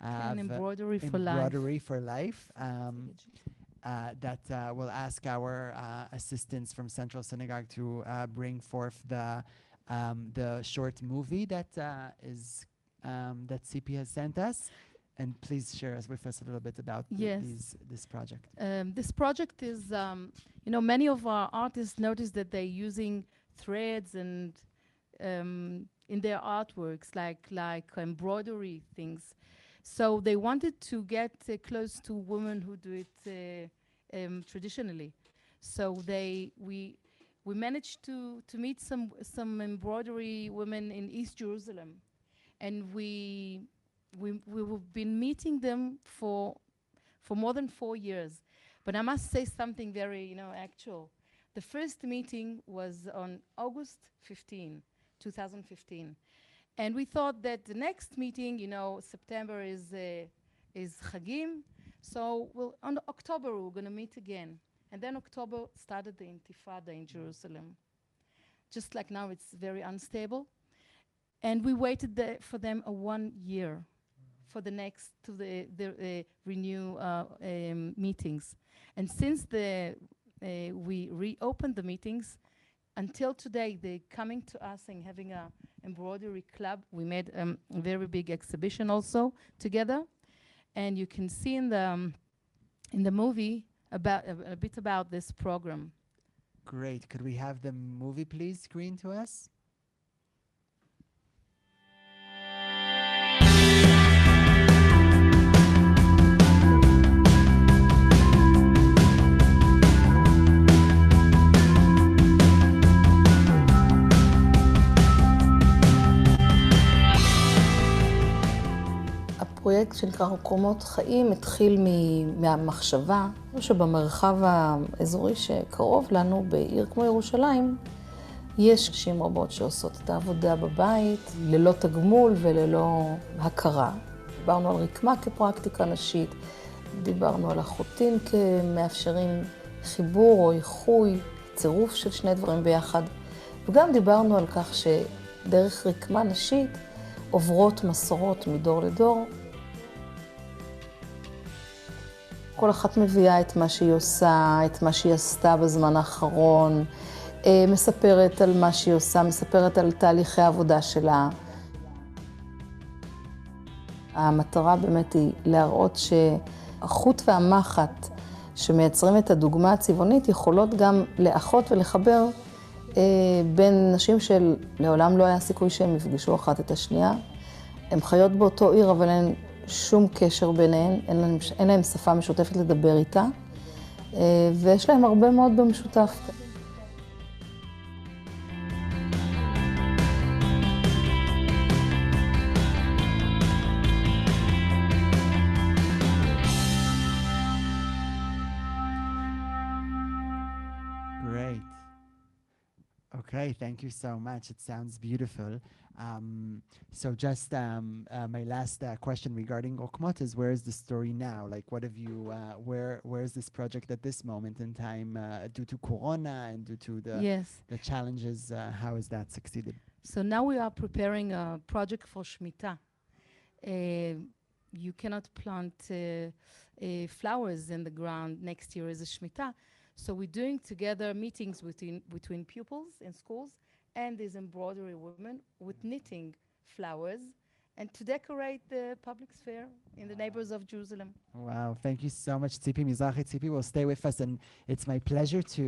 An
of,
embroidery for life.
embroidery for life. That will ask our assistants from Central Synagogue to bring forth the short movie that is that CP has sent us, and please share with us a little bit about
Yes.
this project.
This project is, many of our artists notice that they're using threads and in their artworks, like embroidery things. So they wanted to get close to women who do it traditionally. So we managed to meet some embroidery women in East Jerusalem, and we've been meeting them for more than 4 years. But I must say something very, actual. The first meeting was on August 15, 2015. And we thought that the next meeting, September is Chagim. So on October, we're going to meet again. And then October started the Intifada in Jerusalem. Just like now, it's very unstable. And we waited for them 1 year for the next to the renew meetings. And since we reopened the meetings, until today, they're coming to us and having a embroidery club. We made a very big exhibition also together, and you can see in the movie about a bit about this program.
Great. Could we have the movie please screen to us?
הפרויקט שנקרא רקומות חיים התחיל מהמחשבה שבמרחב האזורי שקרוב לנו, בעיר כמו ירושלים, יש נשים רבות שעושות את העבודה בבית, ללא תגמול וללא הכרה. דיברנו על רקמה כפרקטיקה נשית, דיברנו על החוטים כמאפשרים חיבור או איחוי, צירוף של שני דברים ביחד, וגם דיברנו על כך שדרך רקמה נשית עוברות מסורות מדור לדור. כל אחת מביאה את מה שהיא עושה, את מה שהיא עשתה בזמן האחרון, מספרת על מה שהיא עושה, מספרת על תהליכי העבודה שלה. המטרה באמת היא להראות שהחוט והמחט שמייצרים את הדוגמה הצבעונית יכולות גם לאחות ולחבר בין נשים שלעולם לא היה סיכוי שהם יפגשו אחת את השנייה. הן חיות באותו עיר, אבל אין שום קשר ביניהן, אין להם שפה משותפת לדבר איתה, ויש להם הרבה מאוד במשותף.
Great. Okay, thank you so much. It sounds beautiful. So just my last question regarding Okmot is, where is the story now? Like, what have you, where is this project at this moment in time due to Corona and due to the challenges? How has that succeeded?
So now we are preparing a project for Shemitah. You cannot plant flowers in the ground next year as a Shemitah. So we're doing together meetings between pupils in schools and these embroidery women with knitting flowers and to decorate the public sphere in the neighborhoods of Jerusalem.
Wow, thank you so much, Tzipi Mizrahi. Tzipi will stay with us, and it's my pleasure to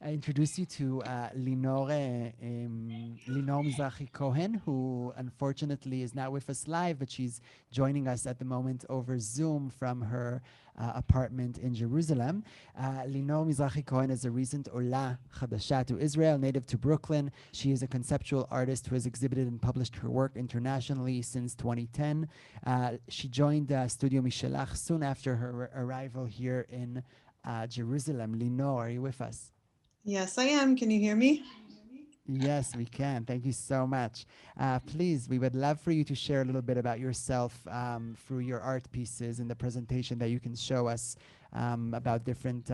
introduce you to Linor Mizrahi Cohen, who unfortunately is not with us live, but she's joining us at the moment over Zoom from her apartment in Jerusalem. Linor Mizrahi Cohen is a recent Ola Chadasha to Israel, native to Brooklyn. She is a conceptual artist who has exhibited and published her work internationally since 2010. She joined Studio Mishelach soon after her arrival here in Jerusalem. Linor, are you with us?
Yes, I am. Can you hear me?
Yes, we can. Thank you so much. Please, we would love for you to share a little bit about yourself through your art pieces in the presentation that you can show us about different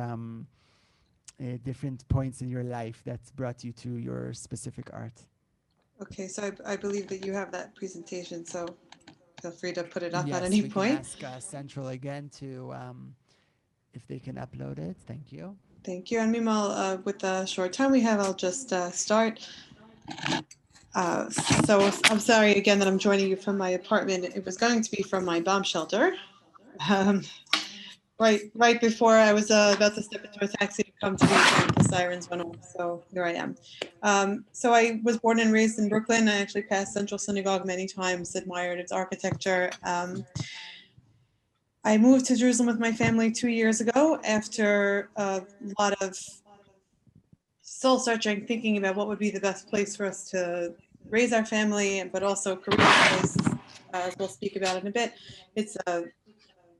different points in your life that's brought you to your specific art.
Okay, so I believe that you have that presentation, so feel free to put it up at
Yes,
any
we
point.
can ask Central again to if they can upload it. Thank you.
Thank you. And meanwhile, with the short time we have, I'll just start. So I'm sorry again that I'm joining you from my apartment. It was going to be from my bomb shelter. Um, right before I was about to step into a taxi to come to the event, the sirens went off. So here I am. So I was born and raised in Brooklyn. I actually passed Central Synagogue many times, admired its architecture. I moved to Jerusalem with my family 2 years ago after a lot of soul searching, thinking about what would be the best place for us to raise our family, but also career-wise, as we'll speak about in a bit. It's a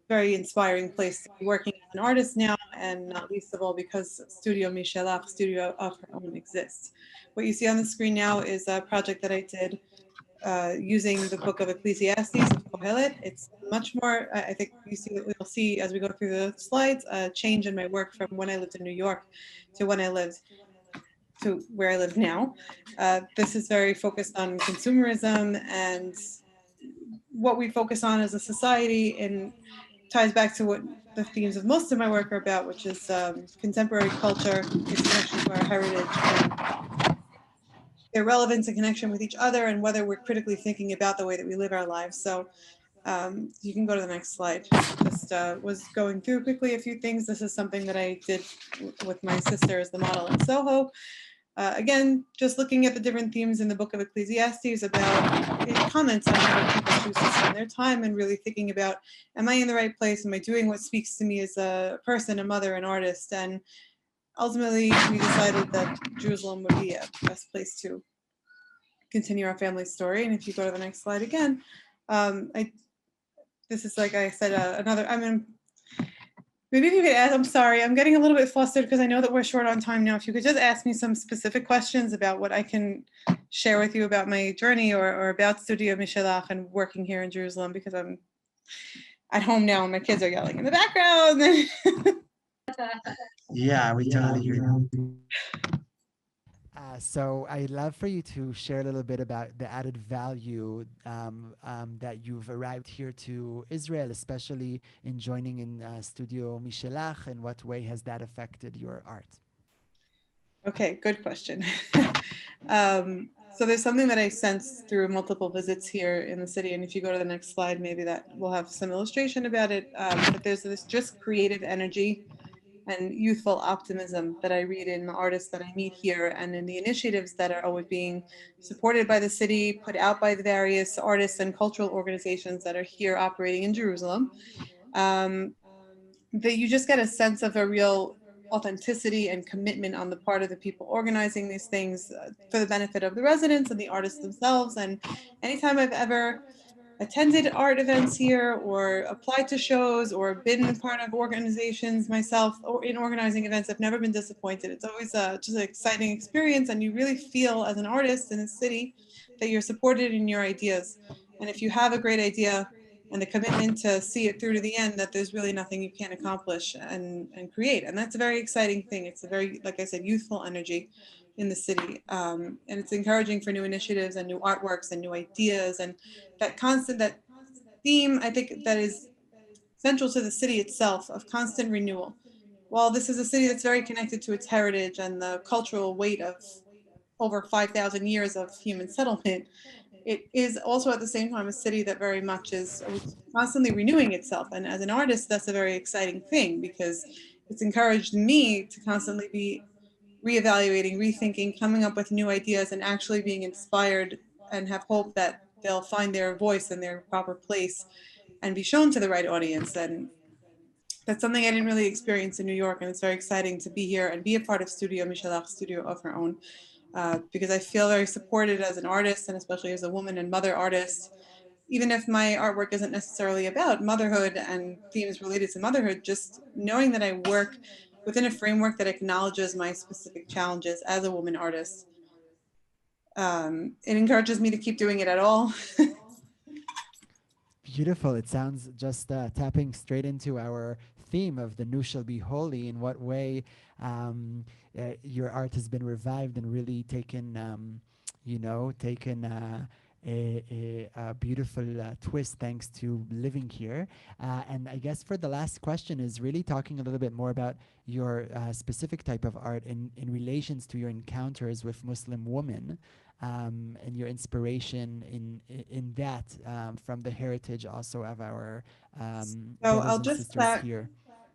very inspiring place to be working as an artist now, and not least of all because Studio Mishelach, Studio of Her Own, exists. What you see on the screen now is a project that I did using the book of Ecclesiastes of Kohelet. It's much more, I think we'll see as we go through the slides, a change in my work from when I lived in New York to when I lived to where I live now. This is very focused on consumerism and what we focus on as a society, and ties back to what the themes of most of my work are about, which is contemporary culture, its connection to our heritage, and their relevance and connection with each other, and whether we're critically thinking about the way that we live our lives. So you can go to the next slide. Just was going through quickly a few things. This is something that I did with my sister as the model in Soho. Again, just looking at the different themes in the book of Ecclesiastes about it comments on how people choose to spend their time, and really thinking about, am I in the right place? Am I doing what speaks to me as a person, a mother, an artist? And ultimately, we decided that Jerusalem would be a best place to continue our family story. And if you go to the next slide again, this is, like I said, another, maybe if you could ask, I'm sorry, I'm getting a little bit flustered because I know that we're short on time now. If you could just ask me some specific questions about what I can share with you about my journey, or about Studio Mishelach and working here in Jerusalem, because I'm at home now and my kids are yelling in the background.
Yeah, we totally hear you. So I'd love for you to share a little bit about the added value that you've arrived here to Israel, especially in joining in Studio Mishelach. In what way has that affected your art?
Okay, good question. So there's something that I sense through multiple visits here in the city, and if you go to the next slide, maybe that will have some illustration about it. But there's this just creative energy and youthful optimism that I read in the artists that I meet here, and in the initiatives that are always being supported by the city, put out by the various artists and cultural organizations that are here operating in Jerusalem. That you just get a sense of a real authenticity and commitment on the part of the people organizing these things for the benefit of the residents and the artists themselves. And anytime I've ever attended art events here, or applied to shows, or been a part of organizations myself, or in organizing events, I've never been disappointed. It's always just an exciting experience, and you really feel as an artist in the city that you're supported in your ideas. And if you have a great idea and the commitment to see it through to the end, that there's really nothing you can't accomplish and create. And that's a very exciting thing. It's a very, like I said, youthful energy in the city. And it's encouraging for new initiatives and new artworks and new ideas, and that theme, I think, that is central to the city itself, of constant renewal. While this is a city that's very connected to its heritage and the cultural weight of over 5,000 years of human settlement, it is also at the same time a city that very much is constantly renewing itself. And as an artist, that's a very exciting thing, because it's encouraged me to constantly be reevaluating, rethinking, coming up with new ideas, and actually being inspired and have hope that they'll find their voice and their proper place and be shown to the right audience. And that's something I didn't really experience in New York, and it's very exciting to be here and be a part of Studio Michelach, Studio of Her Own, because I feel very supported as an artist, and especially as a woman and mother artist. Even if my artwork isn't necessarily about motherhood and themes related to motherhood, just knowing that I work within a framework that acknowledges my specific challenges as a woman artist, it encourages me to keep doing it at all.
Beautiful. It sounds just tapping straight into our theme of the new shall be holy. In what way your art has been revived and really taken, taken a beautiful twist thanks to living here. And I guess for the last question is really talking a little bit more about your specific type of art in relations to your encounters with Muslim women. And your inspiration in that from the heritage also of our
So
brothers and sisters here.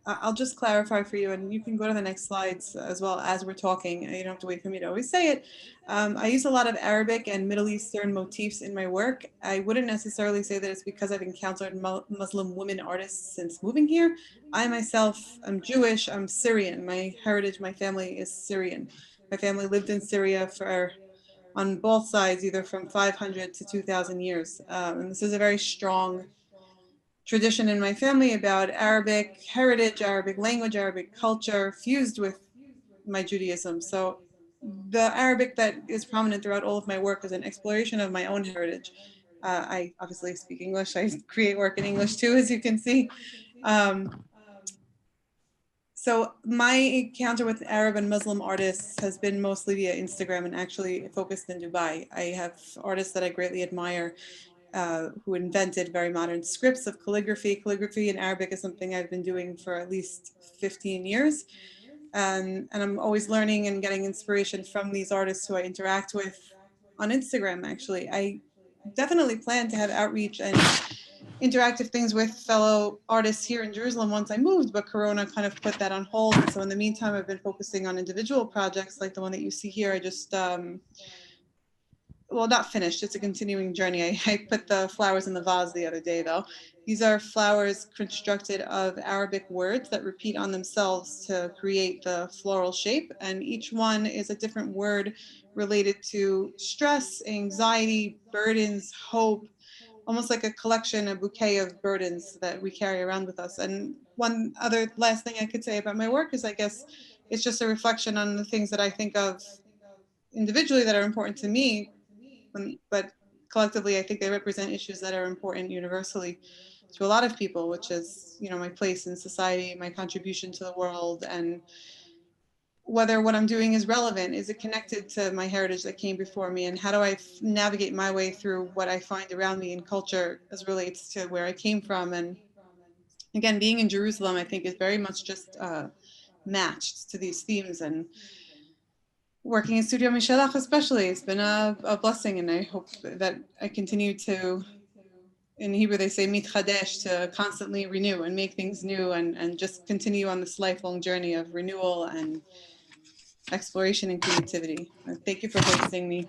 I'll just clarify for you, and you can go to the next slides as well as we're talking. You don't have to wait for me to always say it. I use a lot of Arabic and Middle Eastern motifs in my work. I wouldn't necessarily say that it's because I've encountered Muslim women artists since moving here. I myself am Jewish, I'm Syrian. My heritage, my family is Syrian. My family lived in Syria for on both sides, either from 500 to 2,000 years. And this is a very strong tradition in my family about Arabic heritage, Arabic language, Arabic culture fused with my Judaism. So the Arabic that is prominent throughout all of my work is an exploration of my own heritage. I obviously speak English. I create work in English too, as you can see. So my encounter with Arab and Muslim artists has been mostly via Instagram and actually focused in Dubai. I have artists that I greatly admire who invented very modern scripts of calligraphy. Calligraphy in Arabic is something I've been doing for at least 15 years. And I'm always learning and getting inspiration from these artists who I interact with on Instagram, actually. I definitely plan to have outreach and interactive things with fellow artists here in Jerusalem once I moved, but Corona kind of put that on hold. And so in the meantime, I've been focusing on individual projects like the one that you see here. I just, well, not finished, it's a continuing journey. I put the flowers in the vase the other day though. These are flowers constructed of Arabic words that repeat on themselves to create the floral shape. And each one is a different word related to stress, anxiety, burdens, hope, almost like a collection, a bouquet of burdens that we carry around with us. And one other last thing I could say about my work is I guess it's just a reflection on the things that I think of individually that are important to me, but collectively I think they represent issues that are important universally to a lot of people, which is, my place in society, my contribution to the world, and whether what I'm doing is relevant. Is it connected to my heritage that came before me? And how do I navigate my way through what I find around me in culture as relates to where I came from? And again, being in Jerusalem, I think is very much just matched to these themes. And working in Studio Michelach especially, it's been a blessing. And I hope that I continue to, in Hebrew they say mitchadesh, to constantly renew and make things new and just continue on this lifelong journey of renewal and exploration and creativity. Thank you for hosting me.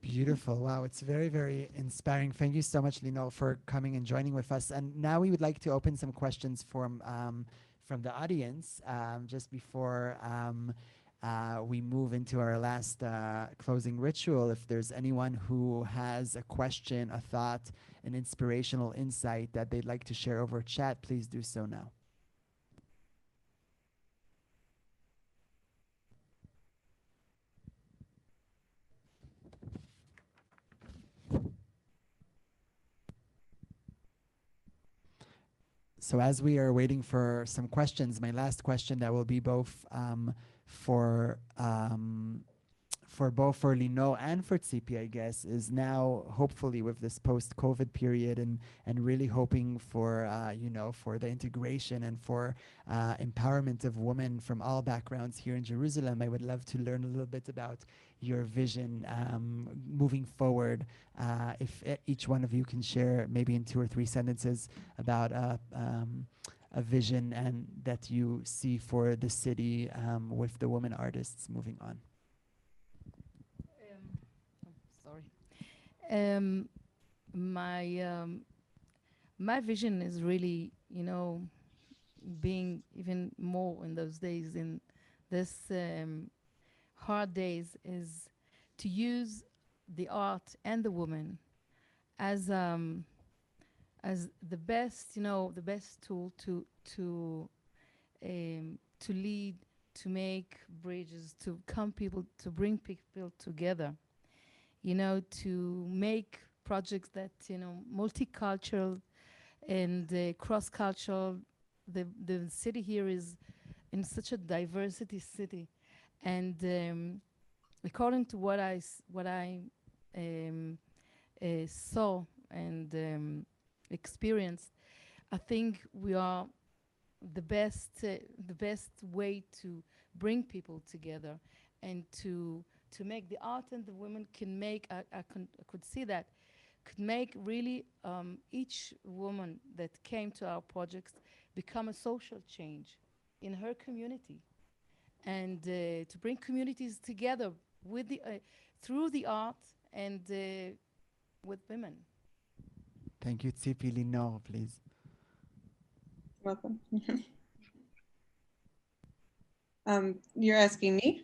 Beautiful. Wow, it's very, very inspiring. Thank you so much, Lino, for coming and joining with us. And now we would like to open some questions from the audience just before we move into our last closing ritual. If there's anyone who has a question, a thought, an inspirational insight that they'd like to share over chat, please do so now. So as we are waiting for some questions, my last question that will be both for both for Lino and for Tzipi, I guess, is now hopefully with this post-COVID period and really hoping for for the integration and for empowerment of women from all backgrounds here in Jerusalem. I would love to learn a little bit about your vision moving forward. If each one of you can share maybe in 2 or 3 sentences about a vision and that you see for the city with the women artists moving on.
Sorry. My vision is really, being even more in those days, in this hard days, is to use the art and the woman as the best, the best tool to lead, to make bridges, to bring people together, to make projects that, multicultural and cross-cultural. The city here is in such a diversity city, and according to what I saw and experienced, I think we are the best way to bring people together and to make the art and the women can make. I could see that could make really each woman that came to our projects become a social change in her community, and to bring communities together with through the art and with women.
Thank you, Tzipi. Linor, please.
Welcome. You're asking me?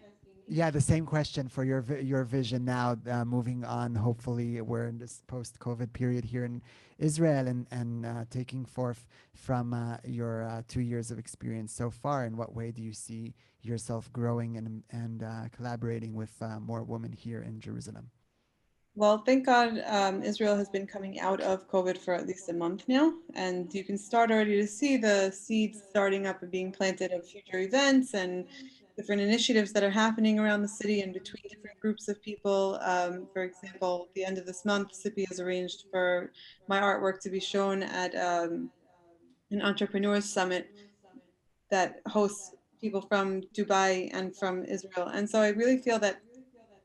Yeah, the same question for your vision now, moving on. Hopefully, we're in this post-COVID period here in Israel, and taking forth from your 2 years of experience so far. In what way do you see yourself growing and collaborating with more women here in Jerusalem?
Well, thank God Israel has been coming out of COVID for at least a month now, and you can start already to see the seeds starting up and being planted of future events and different initiatives that are happening around the city and between different groups of people. For example, at the end of this month, SIPI has arranged for my artwork to be shown at an entrepreneurs summit that hosts people from Dubai and from Israel. And so I really feel that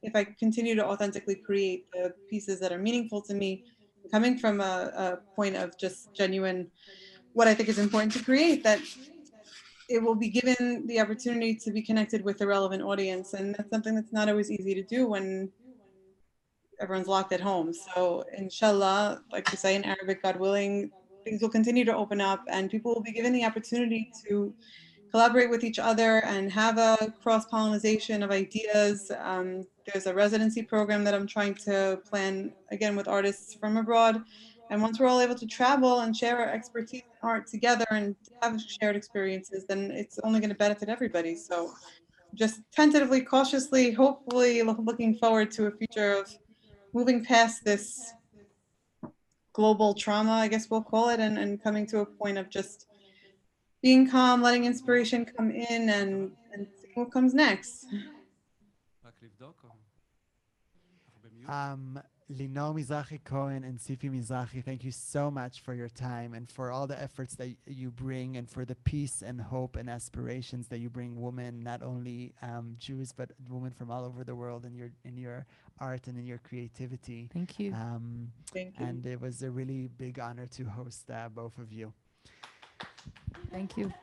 if I continue to authentically create the pieces that are meaningful to me, coming from a point of just genuine, what I think is important to create, that it will be given the opportunity to be connected with a relevant audience. And that's something that's not always easy to do when everyone's locked at home. So inshallah, like we say in Arabic, God willing, things will continue to open up and people will be given the opportunity to collaborate with each other and have a cross-pollination of ideas. There's a residency program that I'm trying to plan, again, with artists from abroad. And once we're all able to travel and share our expertise in art together and have shared experiences, then it's only going to benefit everybody. So just tentatively, cautiously, hopefully looking forward to a future of moving past this global trauma, I guess we'll call it, and coming to a point of just being calm, letting inspiration come in and seeing what comes next.
Linor Mizrahi-Cohen and Tzipi Mizrahi, thank you so much for your time and for all the efforts that you bring and for the peace and hope and aspirations that you bring women, not only Jews, but women from all over the world in your art and in your creativity.
Thank you.
Thank you.
And it was a really big honor to host both of you.
Thank you.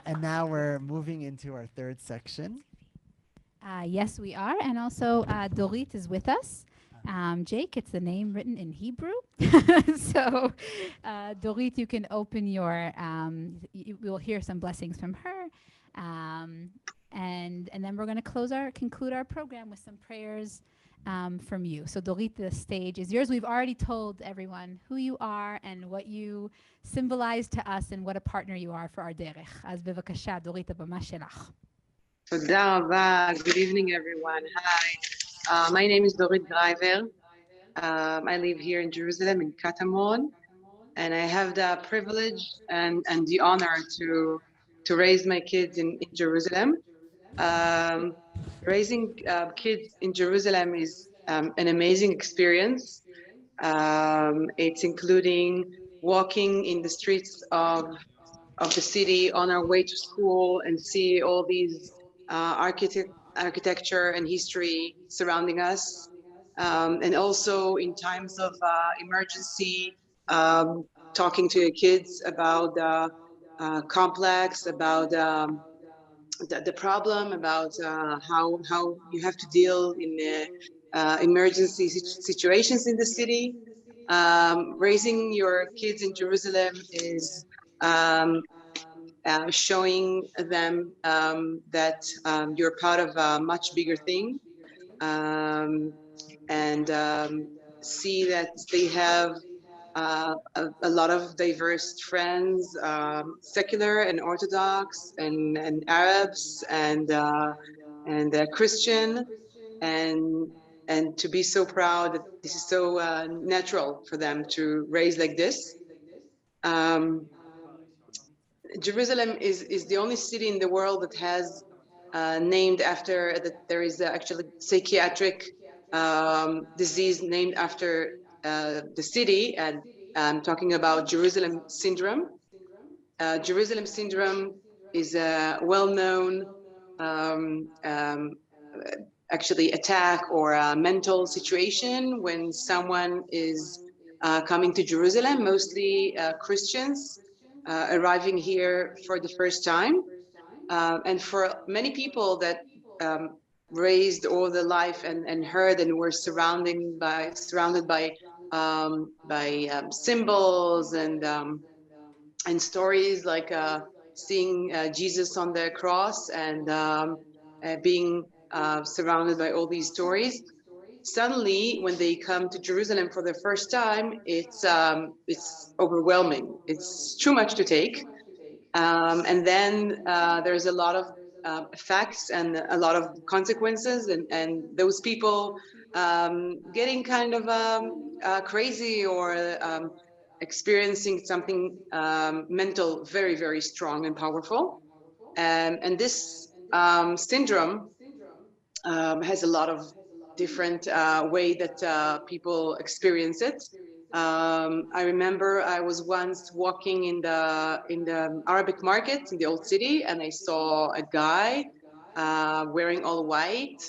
And now we're moving into our third section.
Yes, we are. And also, Dorit is with us. Jake, it's the name written in Hebrew. So, Dorit, you can open your, we'll hear some blessings from her. And then we're going to conclude our program with some prayers from you. So, Dorit, the stage is yours. We've already told everyone who you are and what you symbolize to us and what a partner you are for our derech. אז בבקשה, דורית, הבמה שלך.
תודה רבה. Good evening, everyone. Hi. My name is Dorit Driver. I live here in Jerusalem in Katamon, and I have the privilege and the honor to raise my kids in Jerusalem. Raising kids in Jerusalem is an amazing experience. It's including walking in the streets of the city on our way to school and see all these architecture and history surrounding us. And also in times of emergency, talking to your kids about complex, about the problem, about how you have to deal in emergency situations in the city. Raising your kids in Jerusalem is showing them that you're part of a much bigger thing, and see that they have a lot of diverse friends, secular and Orthodox, and Arabs, and Christian, and to be so proud that this is so natural for them to raise like this. Jerusalem is the only city in the world that has named after, that there is actually psychiatric disease named after the city, and I'm talking about Jerusalem syndrome. Jerusalem syndrome is a well-known actually attack or a mental situation when someone is coming to Jerusalem, mostly Christians arriving here for the first time. And for many people that raised all their life and heard and were surrounded by symbols and stories like seeing Jesus on the cross, and being surrounded by all these stories. Suddenly, when they come to Jerusalem for the first time, it's overwhelming. It's too much to take. And then there's a lot of facts and a lot of consequences, and those people getting kind of crazy, or experiencing something mental very, very strong and powerful. And this syndrome has a lot of different way that people experience it. I remember I was once walking in the Arabic market in the old city, and I saw a guy wearing all white,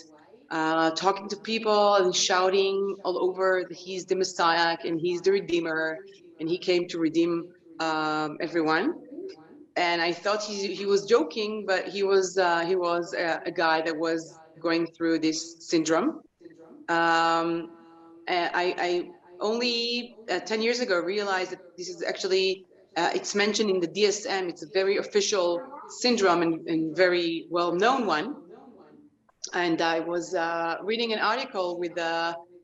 talking to people and shouting all over that he's the Messiah and he's the Redeemer, and he came to redeem everyone. And I thought he was joking, but he was a guy that was going through this syndrome. And I only 10 years ago realized that this is actually it's mentioned in the DSM. It's a very official syndrome and very well-known one. And I was reading an article with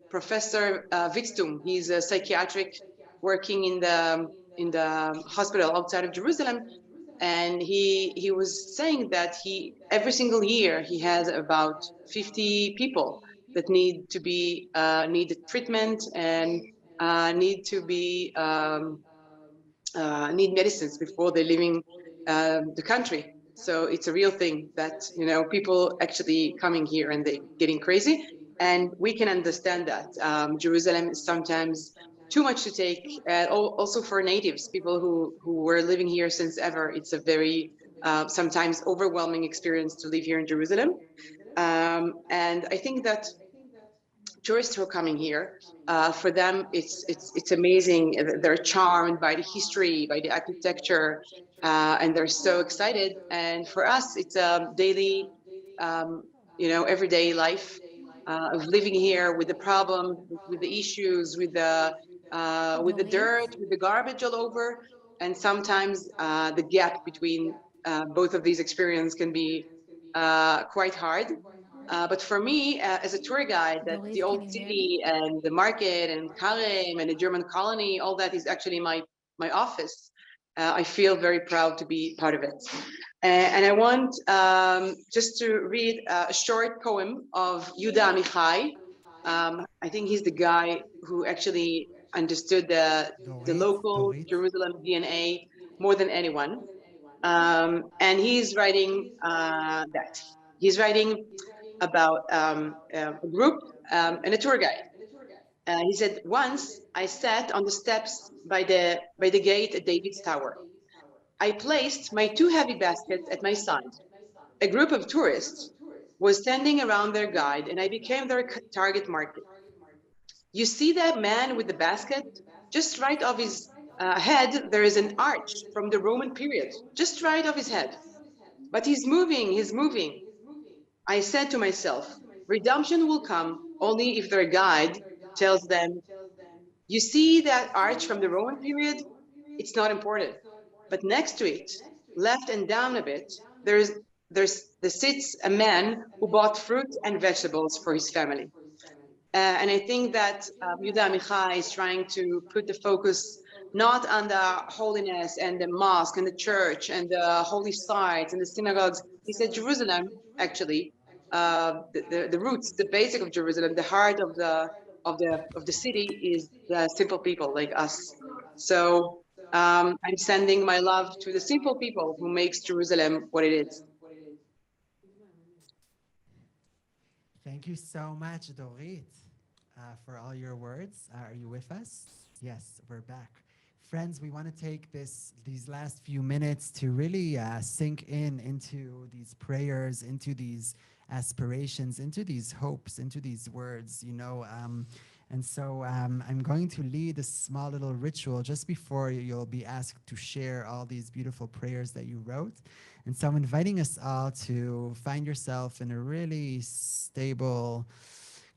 Professor Witztum. He's a psychiatric working in the hospital outside of Jerusalem, and he was saying that every single year he has about 50 people that need treatment and need to be need medicines before they're leaving the country. So it's a real thing that people actually coming here and they getting crazy, and we can understand that. Jerusalem is sometimes too much to take, also for natives, people who were living here since ever. It's a very sometimes overwhelming experience to live here in Jerusalem. And I think that tourists who are coming here, for them it's amazing. They're charmed by the history, by the architecture, and they're so excited. And for us, it's a daily, everyday life of living here with the problem, with the issues, with the dirt, with the garbage all over. And sometimes the gap between both of these experiences can be quite hard. But for me, as a tour guide, that the old city and the market and Karem and the German colony, all that is actually my office. I feel very proud to be part of it. And I want just to read a short poem of Yuda Amichai. I think he's the guy who actually understood the local Jerusalem DNA more than anyone. And he's writing that. He's writing about a group and a tour guide. He said, once I sat on the steps by the gate at David's Tower. I placed my 2 heavy baskets at my side. A group of tourists was standing around their guide, and I became their target market. You see that man with the basket just right off his head, there is an arch from the Roman period, just right off his head. But he's moving, he's moving. I said to myself, redemption will come only if their guide tells them, you see that arch from the Roman period? It's not important. But next to it, left and down a bit, there sits a man who bought fruit and vegetables for his family. And I think that Yuda Amichai is trying to put the focus not on the holiness and the mosque and the church and the holy sites and the synagogues. He said Jerusalem, actually, the roots, the basic of Jerusalem, the heart of the city is the simple people like us. So I'm sending my love to the simple people who makes Jerusalem what it is.
Thank you so much, Dorit, for all your words. Are you with us? Yes, we're back. Friends, we want to take these last few minutes to really sink into these prayers, into these aspirations, into these hopes, into these words, and so I'm going to lead a small little ritual just before you'll be asked to share all these beautiful prayers that you wrote. And so I'm inviting us all to find yourself in a really stable,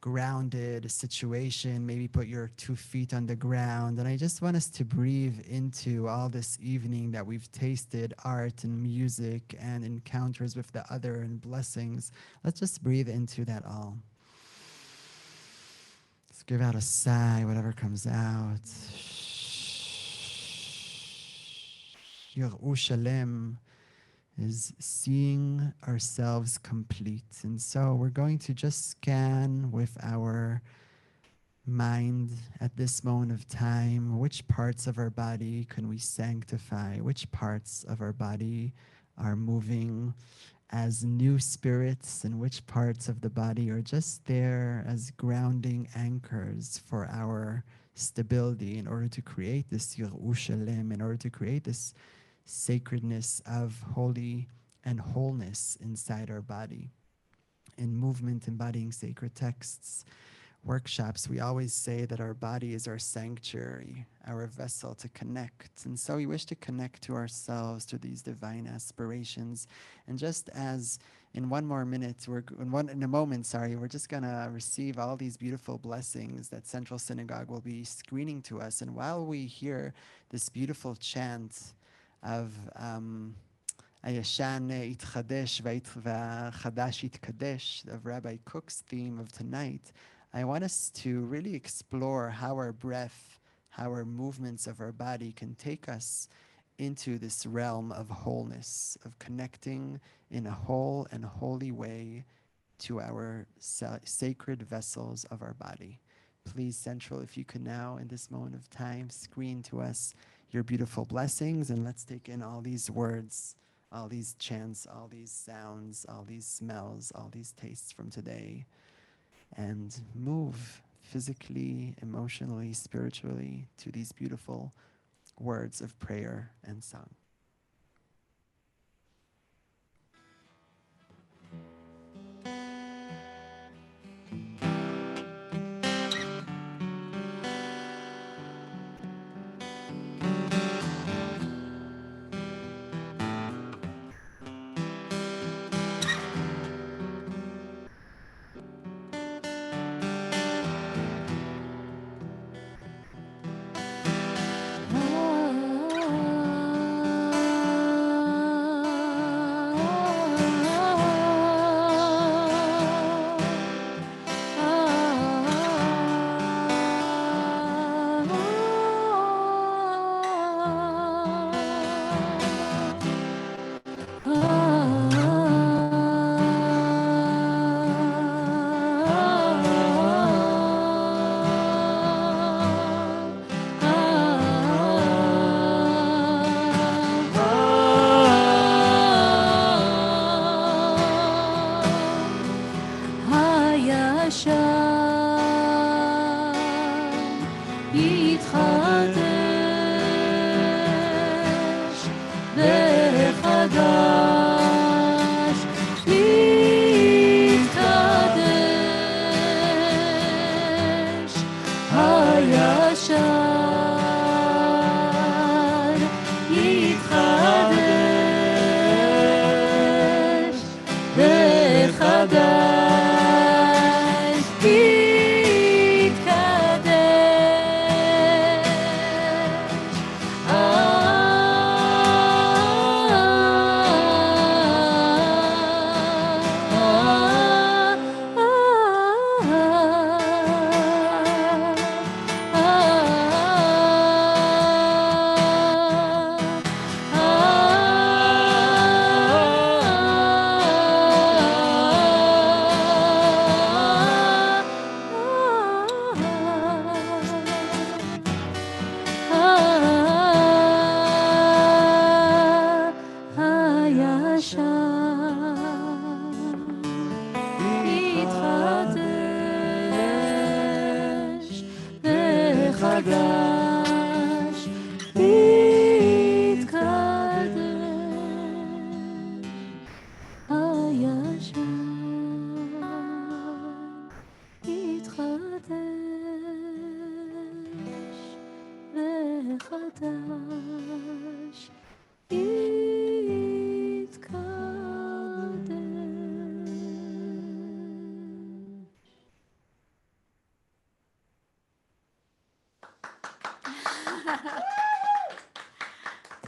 grounded situation. Maybe put your 2 feet on the ground. And I just want us to breathe into all this evening that we've tasted art and music and encounters with the other and blessings. Let's just breathe into that all. Let's give out a sigh, whatever comes out. Yerushalayim is seeing ourselves complete. And so we're going to just scan with our mind at this moment of time, which parts of our body can we sanctify? Which parts of our body are moving as new spirits, and which parts of the body are just there as grounding anchors for our stability in order to create this Yerushalayim, in order to create this sacredness of holy and wholeness inside our body. In movement, embodying sacred texts, workshops, we always say that our body is our sanctuary, our vessel to connect. And so we wish to connect to ourselves, to these divine aspirations. And just as in one more minute, we're just gonna receive all these beautiful blessings that Central Synagogue will be screening to us. And while we hear this beautiful chant of Ayashan Itchadesh V'Chadash Yitkadesh, of Rabbi Cook's theme of tonight, I want us to really explore how our breath, how our movements of our body can take us into this realm of wholeness, of connecting in a whole and holy way to our sacred vessels of our body. Please, Central, if you could now, in this moment of time, screen to us your beautiful blessings, and let's take in all these words, all these chants, all these sounds, all these smells, all these tastes from today, and move physically, emotionally, spiritually to these beautiful words of prayer and song.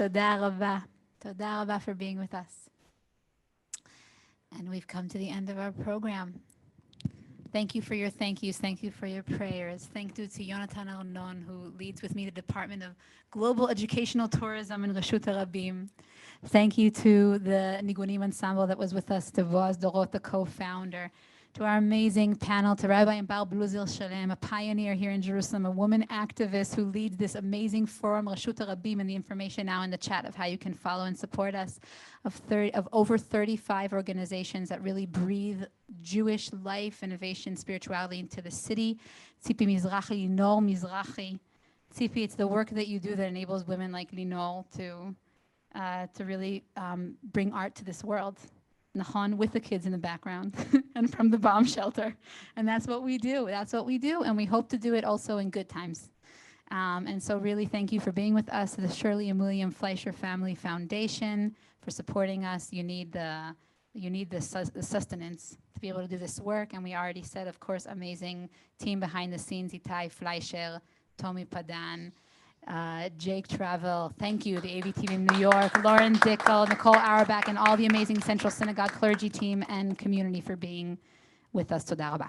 Toda rabba. Toda rabba for being with us. And we've come to the end of our program. Thank you for your thank yous. Thank you for your prayers. Thank you to Yonatan Arnon, who leads with me the Department of Global Educational Tourism in Reshut HaRabim. Thank you to the Nigunim Ensemble that was with us, to Boaz Dorot, the co-founder, to our amazing panel, to Rabbi Ambar Yerushalayim, a pioneer here in Jerusalem, a woman activist who leads this amazing forum, Reshut HaRabim, and the information now in the chat of how you can follow and support us, of over 35 organizations that really breathe Jewish life, innovation, spirituality into the city. Tzipi Mizrahi, Linor Mizrahi. Tzipi, it's the work that you do that enables women like Linor to really bring art to this world. Nahon with the kids in the background and from the bomb shelter. And that's what we do. That's what we do. And we hope to do it also in good times. And so really thank you for being with us, the Shirley and William Fleischer Family Foundation, for supporting us. You need the sustenance to be able to do this work. And we already said, of course, amazing team behind the scenes, Itai Fleischer, Tommy Padan, Jake Travel, thank you, the AV team in New York, Lauren Dickel, Nicole Auerbach, and all the amazing Central Synagogue clergy team and community for being with us. Toda rabba.